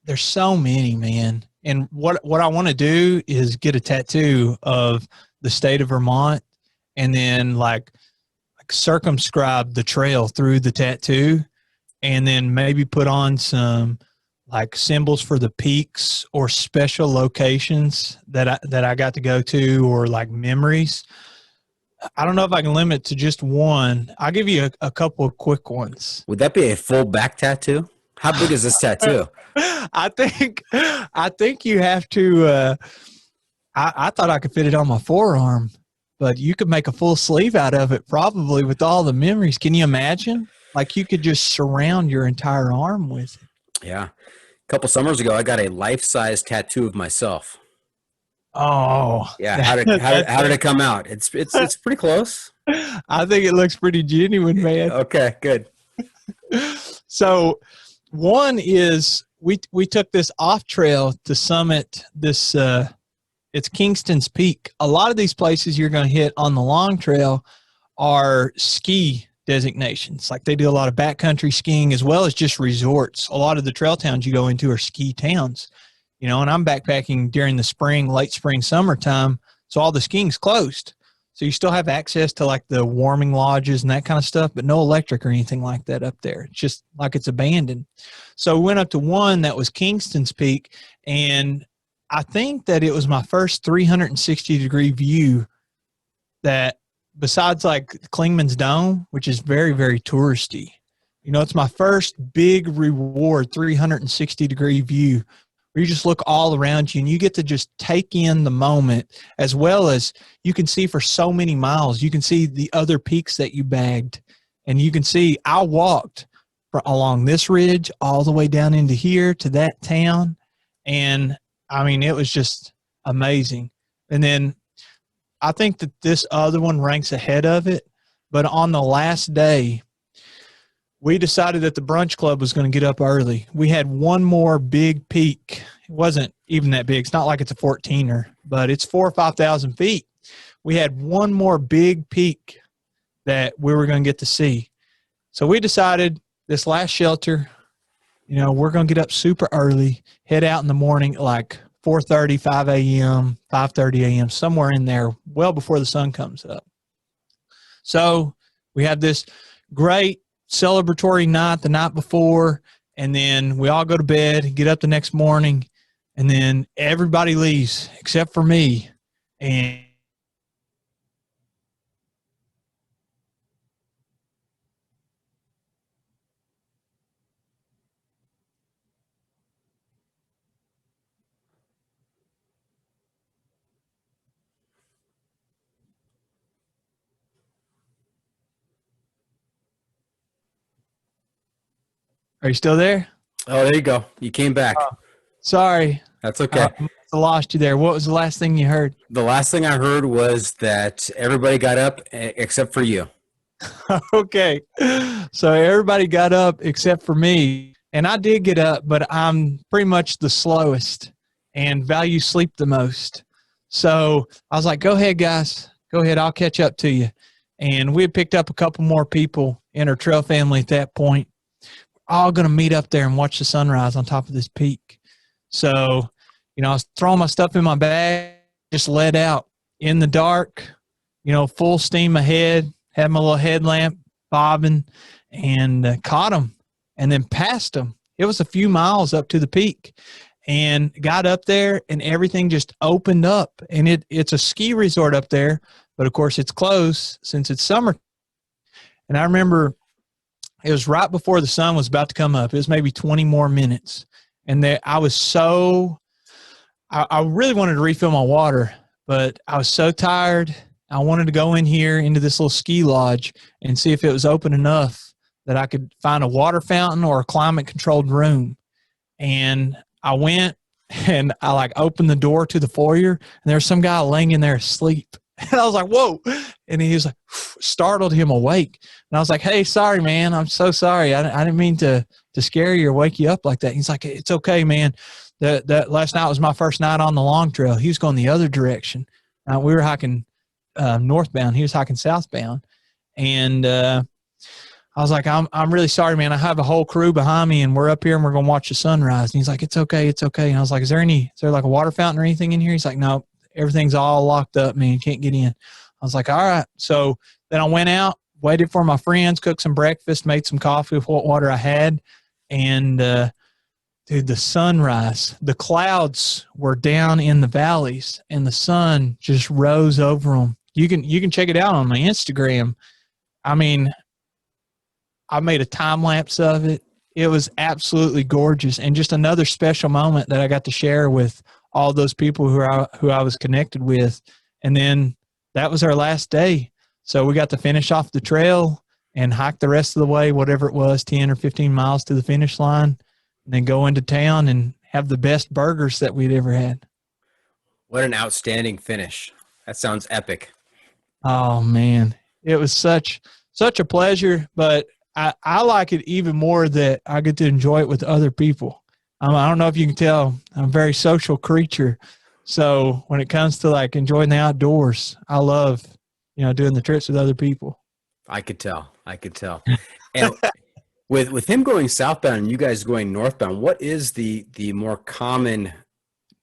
there's so many, man. And what I want to do is get a tattoo of the state of Vermont, and then like circumscribe the trail through the tattoo, and then maybe put on some like symbols for the peaks or special locations that I got to go to, or like memories. I don't know if I can limit to just one. I'll give you a couple of quick ones. Would that be a full back tattoo? How big is this tattoo? I think you have to. I thought I could fit it on my forearm, but you could make a full sleeve out of it probably with all the memories. Can you imagine? Like you could just surround your entire arm with it. Yeah. A couple summers ago, I got a life-size tattoo of myself. Oh, yeah. How did it come out? It's pretty close. I think it looks pretty genuine, man. Okay, good. So one is we took this off trail to summit this. It's Kingston's Peak. A lot of these places you're going to hit on the Long Trail are ski designations. Like they do a lot of backcountry skiing as well as just resorts. A lot of the trail towns you go into are ski towns, and I'm backpacking during the spring, late spring, summertime. So all the skiing's closed. So you still have access to like the warming lodges and that kind of stuff, but no electric or anything like that up there. It's just like it's abandoned. So we went up to one that was Kingston's Peak, and I think that it was my first 360-degree view that, besides like Klingman's Dome, which is very, very touristy, it's my first big reward 360-degree view where you just look all around you and you get to just take in the moment, as well as you can see for so many miles. You can see the other peaks that you bagged, and you can see I walked along this ridge all the way down into here to that town. And I mean, it was just amazing. And then I think that this other one ranks ahead of it. But on the last day, we decided that the Brunch Club was going to get up early. We had one more big peak. It wasn't even that big. It's not like it's a 14er, but it's 4,000 or 5,000 feet. We had one more big peak that we were going to get to see. So we decided this last shelter, we're going to get up super early, head out in the morning at like 4:30, 5 a.m., 5:30 a.m., somewhere in there, well before the sun comes up. So we had this great celebratory night the night before, and then we all go to bed, get up the next morning, and then everybody leaves except for me. And are you still there? Oh, there you go. You came back. Sorry. That's okay. I lost you there. What was the last thing you heard? The last thing I heard was that everybody got up except for you. Okay. So everybody got up except for me. And I did get up, but I'm pretty much the slowest and value sleep the most. So I was like, go ahead, guys. Go ahead. I'll catch up to you. And we had picked up a couple more people in our trail family at that point. We're all going to meet up there and watch the sunrise on top of this peak. So, I was throwing my stuff in my bag, just let out in the dark, full steam ahead, had my little headlamp bobbing, and caught them and then passed them. It was a few miles up to the peak, and got up there and everything just opened up. And it's a ski resort up there, but of course it's closed since it's summer. And I remember it was right before the sun was about to come up. It was maybe 20 more minutes. And I was I really wanted to refill my water, but I was so tired. I wanted to go in here into this little ski lodge and see if it was open enough that I could find a water fountain or a climate controlled room. And I went and I opened the door to the foyer, and there was some guy laying in there asleep. And I was like, whoa. And he was like, startled him awake. And I was like, hey, sorry, man. I'm so sorry. I didn't mean to scare you or wake you up like that. He's like, it's okay, man. That last night was my first night on the Long Trail. He was going the other direction. We were hiking northbound. He was hiking southbound. And I was like, I'm really sorry, man. I have a whole crew behind me, and we're up here and we're going to watch the sunrise. And he's like, it's okay. It's okay. And I was like, is there like a water fountain or anything in here? He's like, no, everything's all locked up, man. You can't get in. I was like, all right. So then I went out, waited for my friends, cooked some breakfast, made some coffee with what water I had. And, dude, the sunrise, the clouds were down in the valleys and the sun just rose over them. You can check it out on my Instagram. I mean, I made a time lapse of it. It was absolutely gorgeous, and just another special moment that I got to share with all those people who I was connected with. And then that was our last day. So we got to finish off the trail and hike the rest of the way, whatever it was, 10 or 15 miles to the finish line, and then go into town and have the best burgers that we'd ever had. What an outstanding finish. That sounds epic. Oh, man. It was such a pleasure, but I like it even more that I get to enjoy it with other people. I don't know if you can tell, I'm a very social creature. So when it comes to enjoying the outdoors, I love, doing the trips with other people. I could tell. And with him going southbound and you guys going northbound, what is the more common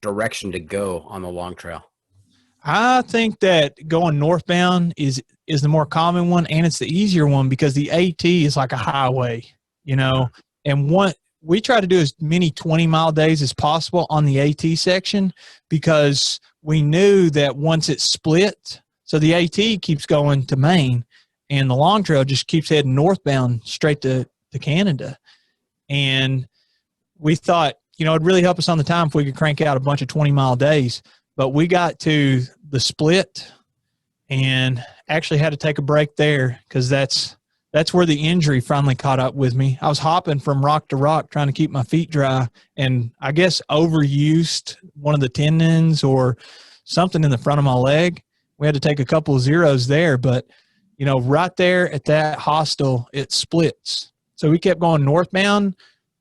direction to go on the Long Trail? I think that going northbound is the more common one, and it's the easier one because the AT is like a highway, and we try to do as many 20-mile days as possible on the AT section because we knew that once it split, so the AT keeps going to Maine and the Long Trail just keeps heading northbound straight to Canada. And we thought, it'd really help us on the time if we could crank out a bunch of 20-mile days. But we got to the split and actually had to take a break there because that's where the injury finally caught up with me. I was hopping from rock to rock trying to keep my feet dry, and I guess overused one of the tendons or something in the front of my leg. We had to take a couple of zeros there, but right there at that hostel, it splits. So we kept going northbound,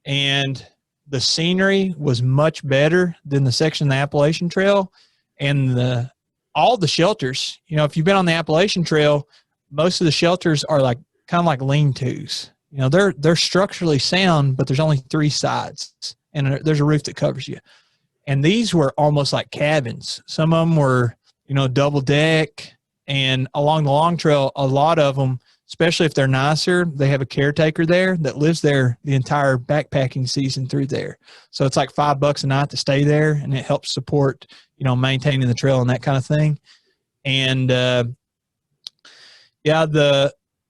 and the scenery was much better than the section of the Appalachian Trail. And all the shelters, if you've been on the Appalachian Trail, most of the shelters are kind of like lean-tos. They're structurally sound, but there's only 3 sides, and there's a roof that covers you. And these were almost like cabins. Some of them were, double deck, and along the Long Trail, a lot of them, especially if they're nicer, they have a caretaker there that lives there the entire backpacking season through there. So it's like $5 a night to stay there, and it helps support, maintaining the trail and that kind of thing. And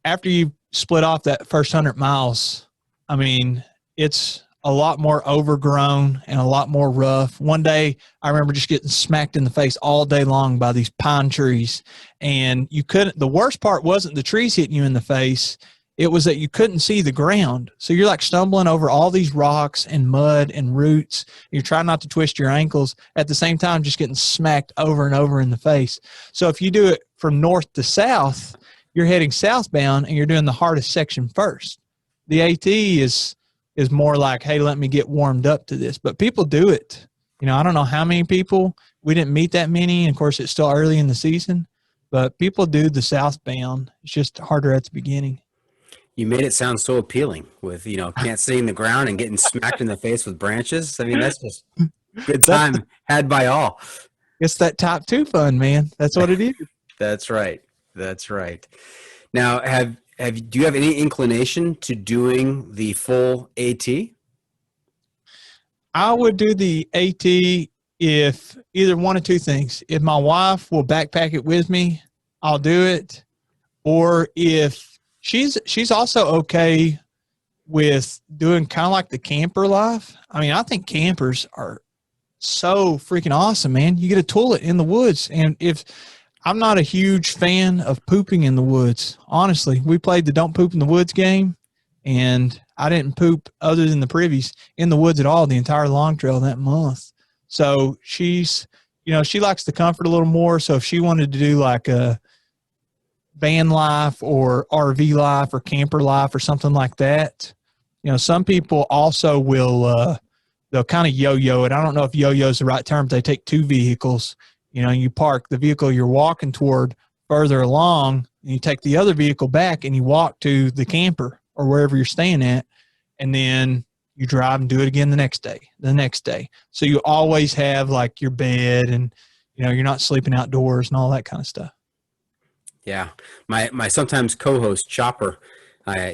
after you split off that first 100 miles, it's a lot more overgrown and a lot more rough. One day I remember just getting smacked in the face all day long by these pine trees, and the worst part wasn't the trees hitting you in the face. It was that you couldn't see the ground. So you're stumbling over all these rocks and mud and roots. You're trying not to twist your ankles at the same time, just getting smacked over and over in the face. So if you do it from north to south, you're heading southbound and you're doing the hardest section first. The AT is more like, hey, let me get warmed up to this. But people do it. I don't know how many people. We didn't meet that many. And of course, it's still early in the season. But people do the southbound. It's just harder at the beginning. You made it sound so appealing with, can't see in the ground and getting smacked in the face with branches. That's just good time had by all. It's that top 2 fun, man. That's what it is. That's right. Now, do you have any inclination to doing the full AT? I would do the AT if either one of 2 things. If my wife will backpack it with me, I'll do it. Or if she's also okay with doing kind of like the camper life. I think campers are so freaking awesome, man. You get a toilet in the woods, and I'm not a huge fan of pooping in the woods. Honestly, we played the Don't Poop in the Woods game, and I didn't poop other than the privies in the woods at all the entire Long Trail that month. So she likes the comfort a little more. So if she wanted to do like a van life or RV life or camper life or something like that, some people also will, they'll kind of yo-yo it. I don't know if yo-yo is the right term, but they take 2 vehicles. You park the vehicle you're walking toward further along, and you take the other vehicle back and you walk to the camper or wherever you're staying at, and then you drive and do it again the next day. So you always have your bed, and, you're not sleeping outdoors and all that kind of stuff. Yeah. My sometimes co-host Chopper,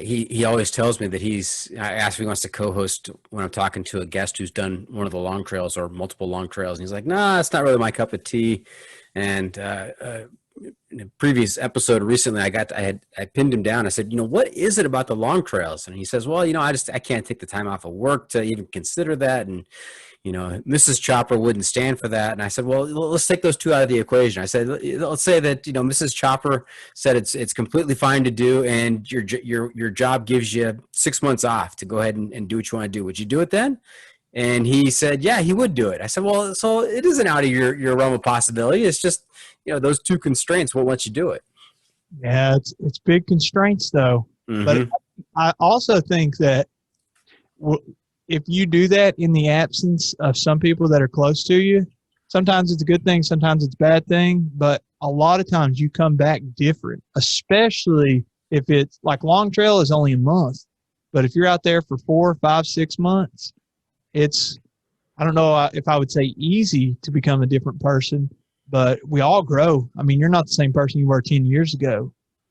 he always tells me that I ask if he wants to co-host when I'm talking to a guest who's done one of the long trails or multiple long trails. And he's like, nah, it's not really my cup of tea. And in a previous episode recently, I pinned him down. I said, what is it about the long trails? And he says, well, I can't take the time off of work to even consider that. And, Mrs. Chopper wouldn't stand for that. And I said, well, let's take those 2 out of the equation. I said, let's say that, Mrs. Chopper said it's completely fine to do, and your job gives you 6 months off to go ahead and do what you want to do. Would you do it then? And he said, yeah, he would do it. I said, well, so it isn't out of your realm of possibility. It's just, those 2 constraints won't let you do it. Yeah, it's big constraints though. Mm-hmm. But I also think that if you do that in the absence of some people that are close to you, sometimes it's a good thing, sometimes it's a bad thing, but a lot of times you come back different, especially if it's like Long Trail is only a month. But if you're out there for 4, 5, 6 months, it's, I don't know if I would say easy to become a different person, but we all grow. You're not the same person you were 10 years ago.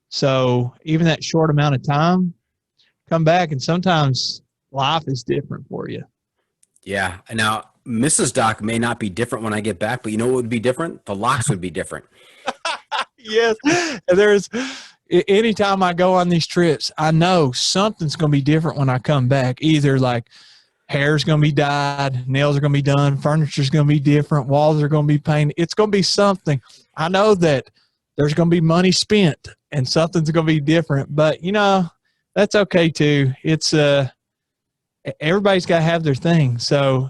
So even that short amount of time, come back, and sometimes life is different for you. Yeah. Now, Mrs. Doc may not be different when I get back, but you know what would be different? The locks would be different. Yes. Anytime I go on these trips, I know something's going to be different when I come back. Either Hair's going to be dyed, nails are going to be done, furniture's going to be different, walls are going to be painted. It's going to be something. I know that there's going to be money spent and something's going to be different, but that's okay too. It's everybody's got to have their thing. So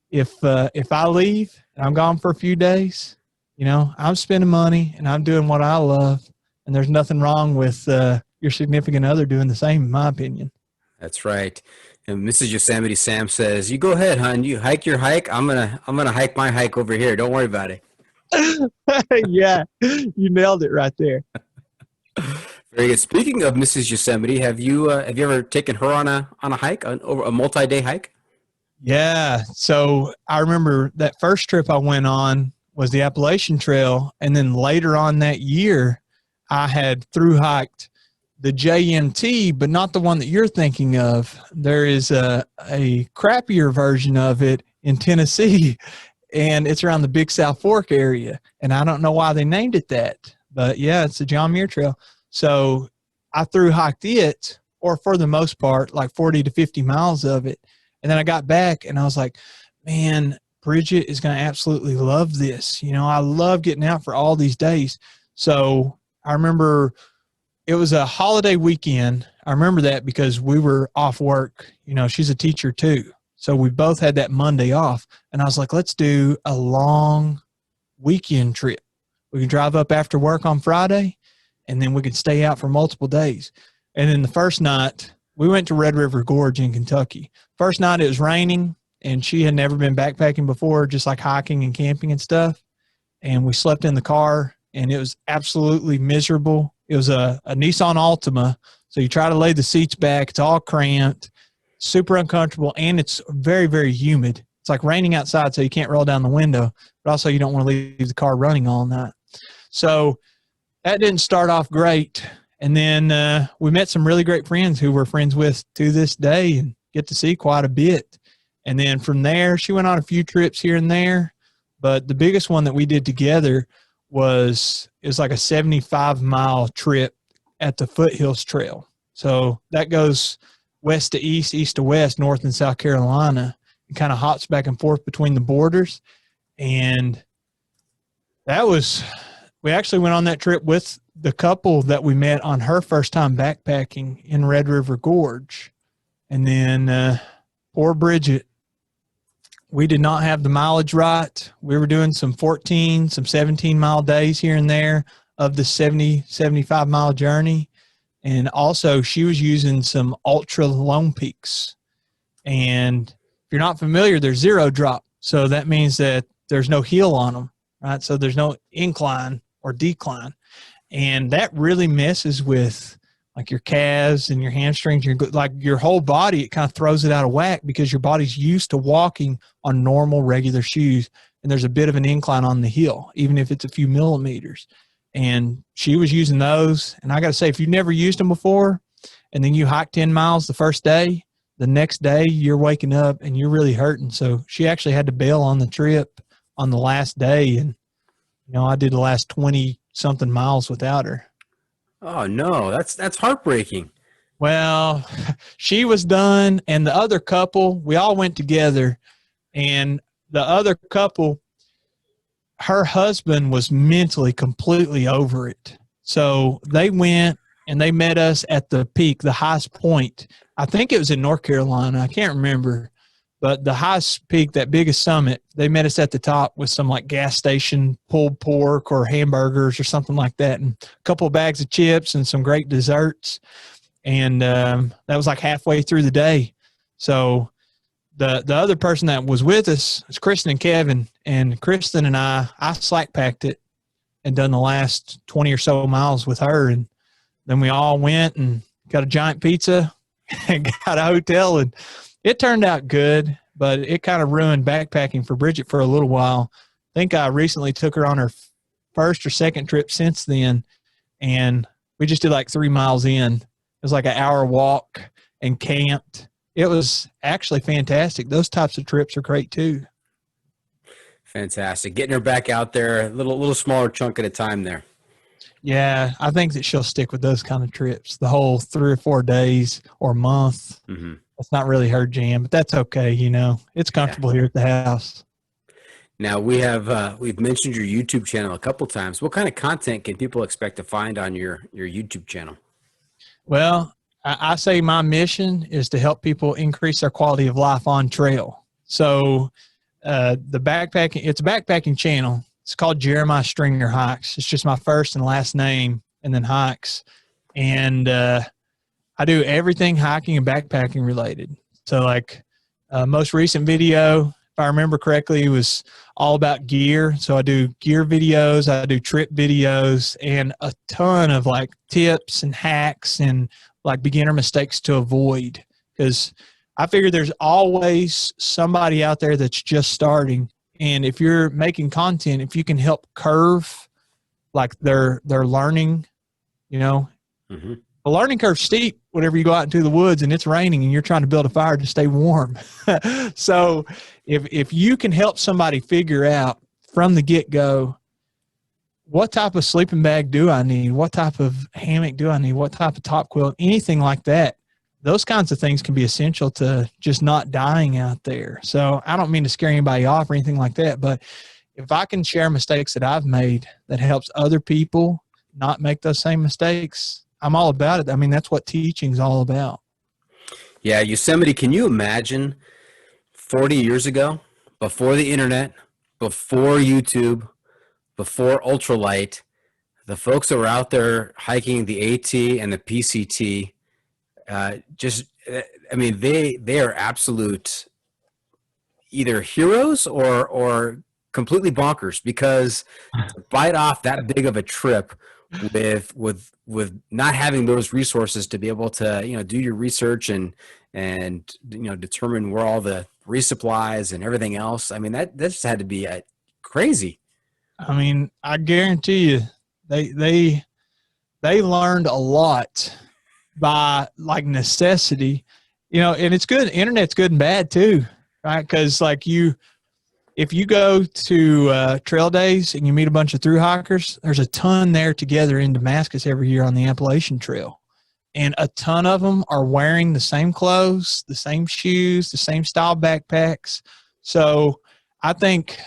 if I leave and I'm gone for a few days, I'm spending money and I'm doing what I love, and there's nothing wrong with your significant other doing the same, in my opinion. That's right. And Mrs. Yosemite Sam says, "You go ahead, hon. You hike your hike. I'm gonna hike my hike over here. Don't worry about it." Yeah, you nailed it right there. Very good. Speaking of Mrs. Yosemite, have you ever taken her on a hike, over a multi-day hike? Yeah. So I remember that first trip I went on was the Appalachian Trail, and then later on that year, I had through hiked the JMT, but not the one that you're thinking of. There is a crappier version of it in Tennessee, and it's around the Big South Fork area. And I don't know why they named it that, but yeah, it's the John Muir Trail. So I through hiked it, or for the most part, like 40 to 50 miles of it. And then I got back and I was like, man, Bridget is going to absolutely love this. I love getting out for all these days. So I remember it was a holiday weekend. I remember that because we were off work. She's a teacher too. So we both had that Monday off. And I was like, let's do a long weekend trip. We can drive up after work on Friday, and then we could stay out for multiple days. And then the first night, we went to Red River Gorge in Kentucky. First night it was raining, and she had never been backpacking before, just like hiking and camping and stuff. And we slept in the car, and it was absolutely miserable. It was a Nissan Altima, so you try to lay the seats back. It's all cramped, super uncomfortable, and it's very, very humid. It's like raining outside, so you can't roll down the window, but also you don't want to leave the car running all night. So that didn't start off great. And then we met some really great friends who we're friends with to this day and get to see quite a bit. And then from there, she went on a few trips here and there. But the biggest one that we did together was like a 75-mile trip at the Foothills Trail. So that goes west to east, east to west, North and South Carolina, and kind of hops back and forth between the borders. And we actually went on that trip with the couple that we met on her first time backpacking in Red River Gorge. And then poor Bridget, we did not have the mileage right. We were doing some 14, some 17-mile days here and there of the 70, 75-mile journey. And also she was using some ultra lone peaks. And if you're not familiar, they're zero drop. So that means that there's no hill on them, right? So there's no incline or decline. And that really messes with like your calves and your hamstrings, like your whole body. It kind of throws it out of whack because your body's used to walking on normal, regular shoes. And there's a bit of an incline on the hill, even if it's a few millimeters. And she was using those. And I got to say, if you've never used them before and then you hike 10 miles the first day, the next day you're waking up and you're really hurting. So she actually had to bail on the trip on the last day. And, I did the last 20 something miles without her. Oh no, that's heartbreaking. Well, she was done, and the other couple, we all went together, and the other couple, her husband was mentally completely over it. So they went and they met us at the peak, the highest point. I think it was in North Carolina. I can't remember. But the highest peak, that biggest summit, they met us at the top with some like gas station pulled pork or hamburgers or something like that, and a couple of bags of chips and some great desserts. And that was like halfway through the day. So the other person that was with us was Kristen and Kevin. And Kristen and I slack packed it and done the last 20 or so miles with her. And then we all went and got a giant pizza and got a hotel, and it turned out good, but it kind of ruined backpacking for Bridget for a little while. I think I recently took her on her first or second trip since then, and we just did like 3 miles in. It was like an hour walk and camped. It was actually fantastic. Those types of trips are great too. Fantastic. Getting her back out there, a little smaller chunk at a time there. Yeah, I think that she'll stick with those kind of trips, the whole 3 or 4 days or month. Mm-hmm. That's not really her jam, but that's okay. It's comfortable here at the house. Now we've mentioned your YouTube channel a couple times. What kind of content can people expect to find on your YouTube channel? Well, I say my mission is to help people increase their quality of life on trail. So it's a backpacking channel. It's called Jeremiah Stringer Hikes. It's just my first and last name and then hikes. And I do everything hiking and backpacking related. So like most recent video, if I remember correctly, it was all about gear. So I do gear videos, I do trip videos, and a ton of like tips and hacks and like beginner mistakes to avoid. Because I figure there's always somebody out there that's just starting. And if you're making content, if you can help curve like their learning, Mm-hmm. the learning curve's steep whenever you go out into the woods and it's raining and you're trying to build a fire to stay warm. So if you can help somebody figure out from the get-go, what type of sleeping bag do I need? What type of hammock do I need? What type of top quilt? Anything like that. Those kinds of things can be essential to just not dying out there. So I don't mean to scare anybody off or anything like that, but if I can share mistakes that I've made that helps other people not make those same mistakes, I'm all about it. I mean, that's what teaching's all about. Yeah, Yosemite, can you imagine 40 years ago, before the internet, before YouTube, before ultralight, the folks that were out there hiking the AT and the PCT, they are absolute either heroes or completely bonkers, because to bite off that big of a trip with not having those resources to be able to do your research and determine where all the resupplies and everything else. I mean, that just had to be crazy. I mean, I guarantee you they learned a lot by like necessity, and it's good. Internet's good and bad too, right? Because like if you go to trail days and you meet a bunch of thru hikers, there's a ton there together in Damascus every year on the Appalachian Trail. And a ton of them are wearing the same clothes, the same shoes, the same style backpacks. So I think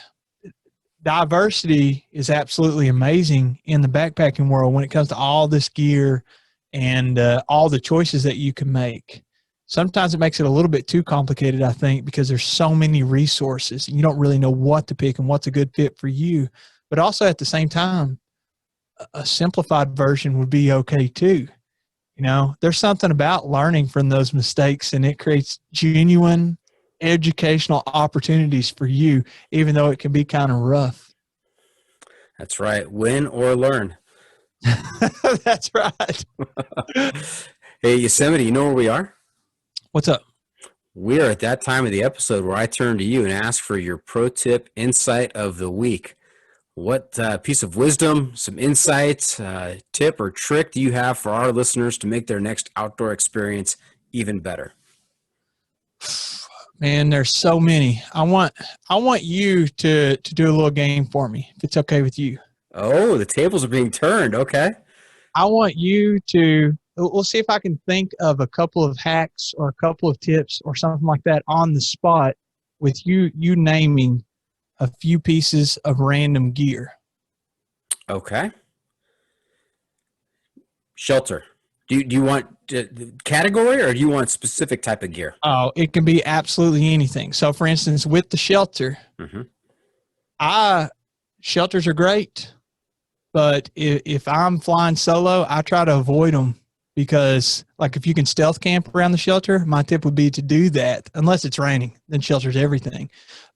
diversity is absolutely amazing in the backpacking world when it comes to all this gear and all the choices that you can make. Sometimes it makes it a little bit too complicated, I think, because there's so many resources and you don't really know what to pick and what's a good fit for you. But also at the same time, a simplified version would be okay too. There's something about learning from those mistakes, and it creates genuine educational opportunities for you, even though it can be kind of rough. That's right. Win or learn. That's right. Hey, Yosemite, you know where we are? What's up? We are at that time of the episode where I turn to you and ask for your pro tip insight of the week. What piece of wisdom, some insights, tip or trick do you have for our listeners to make their next outdoor experience even better? Man, there's so many. I want you to do a little game for me, if it's okay with you. Oh, the tables are being turned. Okay. I want you to, we'll see if I can think of a couple of hacks or a couple of tips or something like that on the spot with you naming a few pieces of random gear. Okay. Shelter. Do you want category, or do you want specific type of gear? Oh, it can be absolutely anything. So for instance, with the shelter, shelters are great, but if I'm flying solo, I try to avoid them. Because like if you can stealth camp around the shelter, my tip would be to do that, unless it's raining, then shelter's everything.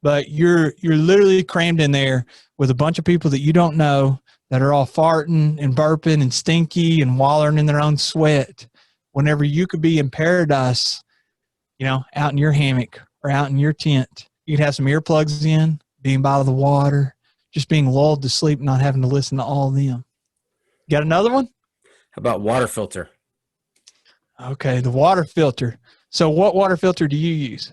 But you're literally crammed in there with a bunch of people that you don't know that are all farting and burping and stinky and wallowing in their own sweat, whenever you could be in paradise, out in your hammock or out in your tent. You could have some earplugs in, being by the water, just being lulled to sleep, not having to listen to all of them. Got another one? How about water filter? Okay, the water filter. So what water filter do you use?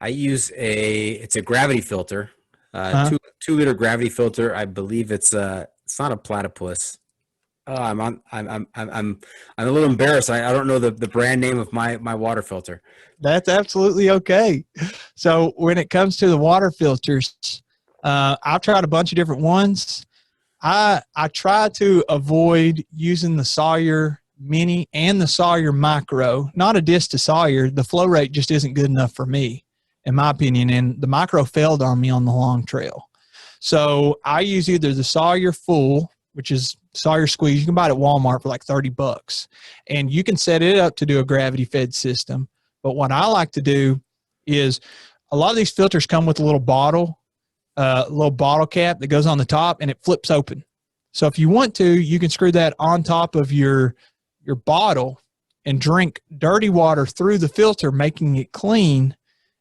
I use it's a gravity filter, 2 liter gravity filter. I believe it's not a platypus. I'm a little embarrassed. I don't know the brand name of my water filter. That's absolutely okay. So when it comes to the water filters, I've tried a bunch of different ones. I try to avoid using the Sawyer Mini and the Sawyer Micro. Not a diss to Sawyer. The flow rate just isn't good enough for me, in my opinion. And the Micro failed on me on the long trail. So I use either the Sawyer Full, which is Sawyer Squeeze. You can buy it at Walmart for like $30. And you can set it up to do a gravity-fed system. But what I like to do is a lot of these filters come with a little bottle cap that goes on the top and it flips open. So if you want to, you can screw that on top of your bottle and drink dirty water through the filter, making it clean.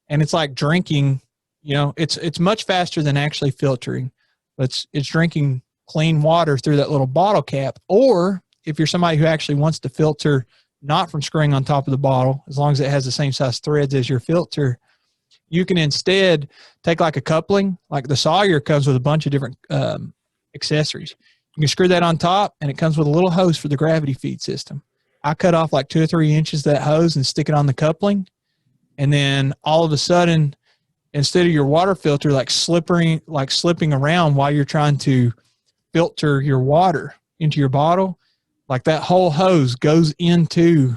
And it's like drinking, it's much faster than actually filtering, but it's drinking clean water through that little bottle cap. Or if you're somebody who actually wants to filter not from screwing on top of the bottle, as long as it has the same size threads as your filter, you can instead take like a coupling, like the Sawyer comes with a bunch of different accessories. You can screw that on top, and it comes with a little hose for the gravity feed system. I cut off like 2 or 3 inches of that hose and stick it on the coupling, and then all of a sudden, instead of your water filter slipping around while you're trying to filter your water into your bottle, like that whole hose goes into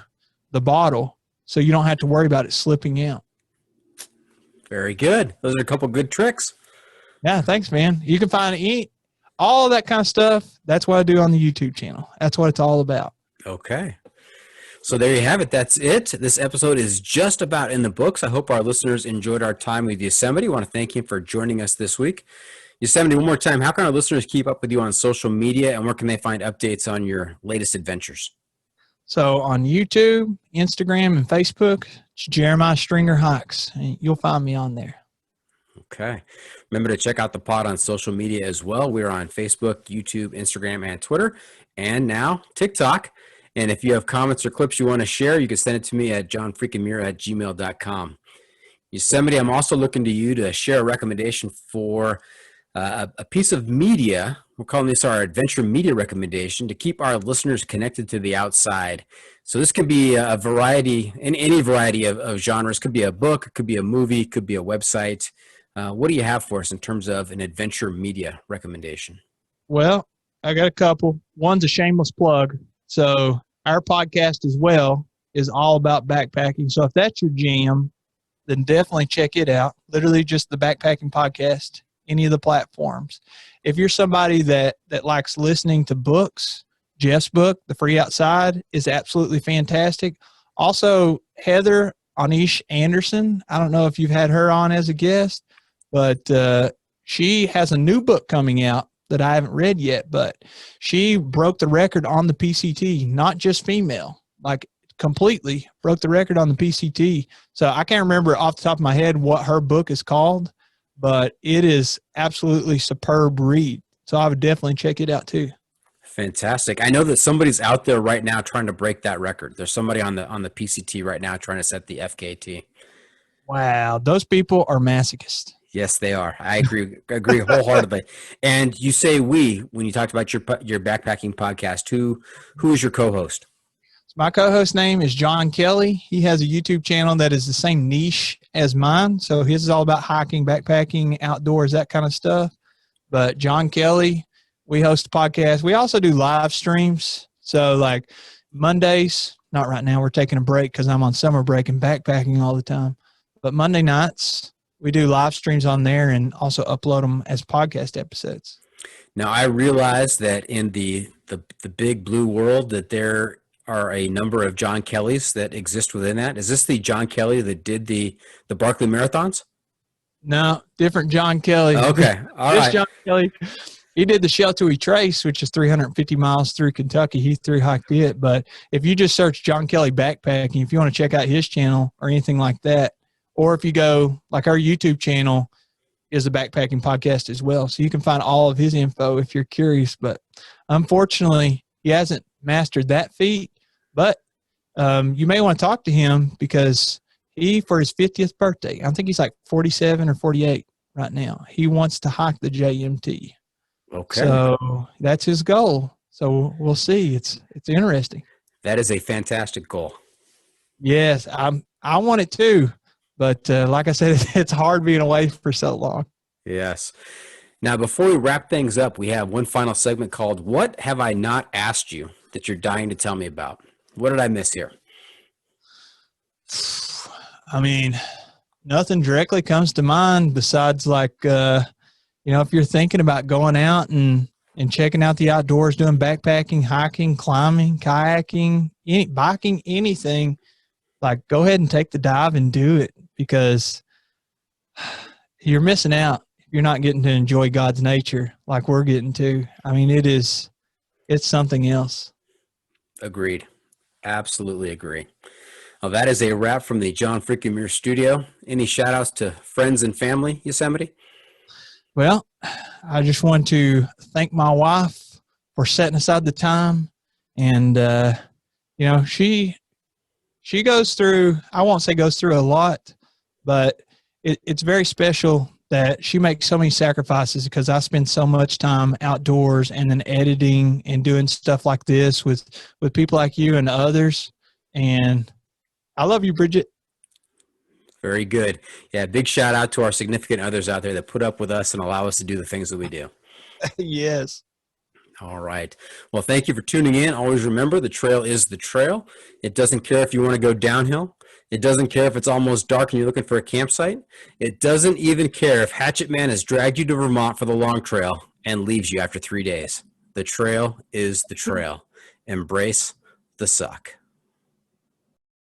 the bottle, so you don't have to worry about it slipping out. Very good. Those are a couple good tricks. Yeah, thanks, man. You can find all of that kind of stuff. That's what I do on the YouTube channel. That's what it's all about. Okay. So there you have it. That's it. This episode is just about in the books. I hope our listeners enjoyed our time with Yosemite. I want to thank him for joining us this week. Yosemite, one more time, how can our listeners keep up with you on social media, and where can they find updates on your latest adventures? So on YouTube, Instagram, and Facebook, it's Jeremiah Stringer Hikes. And you'll find me on there. Okay. Remember to check out the pod on social media as well. We're on Facebook, YouTube, Instagram, and Twitter, and now TikTok. And if you have comments or clips you want to share, you can send it to me at johnfreakinmuir@gmail.com. Yosemite, I'm also looking to you to share a recommendation for a piece of media. We're calling this our adventure media recommendation to keep our listeners connected to the outside. So this could be a variety, in any variety of genres. Could be a book, could be a movie, could be a website. What do you have for us in terms of an adventure media recommendation? Well, I got a couple. One's a shameless plug. So our podcast as well is all about backpacking. So if that's your jam, then definitely check it out. Literally just the Backpacking Podcast, any of the platforms. If you're somebody that likes listening to books, Jeff's book, The Free Outside, is absolutely fantastic. Also, Heather Anish Anderson, I don't know if you've had her on as a guest, but she has a new book coming out that I haven't read yet, but she broke the record on the PCT, not just female, like completely broke the record on the PCT. So I can't remember off the top of my head what her book is called, but it is absolutely superb read. So I would definitely check it out too. Fantastic. I know that somebody's out there right now trying to break that record. There's somebody on the PCT right now trying to set the FKT. Wow. Those people are masochists. Yes, they are. I agree wholeheartedly. And you say we when you talked about your backpacking podcast. Who is your co-host? My co-host name is John Kelly. He has a YouTube channel that is the same niche as mine. So his is all about hiking, backpacking, outdoors, that kind of stuff. But John Kelly, we host a podcast. We also do live streams. So like Mondays, not right now, we're taking a break because I'm on summer break and backpacking all the time. But Monday nights, we do live streams on there and also upload them as podcast episodes. Now, I realize that in the big blue world that there are a number of John Kellys that exist within that. Is this the John Kelly that did the Barkley Marathons? No, different John Kelly. Okay. All right. John Kelly, he did the Sheltowee Trace, which is 350 miles through Kentucky. He thru-hiked it. But if you just search John Kelly Backpacking, if you want to check out his channel or anything like that, or if you go, like our YouTube channel is a backpacking podcast as well. So you can find all of his info if you're curious. But unfortunately, he hasn't mastered that feat. But you may want to talk to him because he, for his 50th birthday, I think he's like 47 or 48 right now. He wants to hike the JMT. Okay. So that's his goal. So we'll see. It's interesting. That is a fantastic goal. Yes, I want it too, but like I said, it's hard being away for so long. Yes. Now, before we wrap things up, we have one final segment called "What Have I Not Asked You That You're Dying to Tell Me About?" What did I miss here? I mean, nothing directly comes to mind besides like, if you're thinking about going out and checking out the outdoors, doing backpacking, hiking, climbing, kayaking, biking, anything, like go ahead and take the dive and do it, because you're missing out. You're not getting to enjoy God's nature like we're getting to. I mean, it's something else. Agreed. Absolutely agree. Well, that is a wrap from the John Freakin Muir studio. Any shout outs to friends and family, Yosemite? Well, I just want to thank my wife for setting aside the time. And, she goes through, I won't say goes through a lot, but it's very special that she makes so many sacrifices, because I spend so much time outdoors and then editing and doing stuff like this with people like you and others. And I love you, Bridget. Very good. Yeah, big shout out to our significant others out there that put up with us and allow us to do the things that we do. Yes. All right. Well, thank you for tuning in. Always remember, the trail is the trail. It doesn't care if you want to go downhill. It doesn't care if it's almost dark and you're looking for a campsite. It doesn't even care if Hatchet Man has dragged you to Vermont for the long trail and leaves you after 3 days. The trail is the trail. Embrace the suck.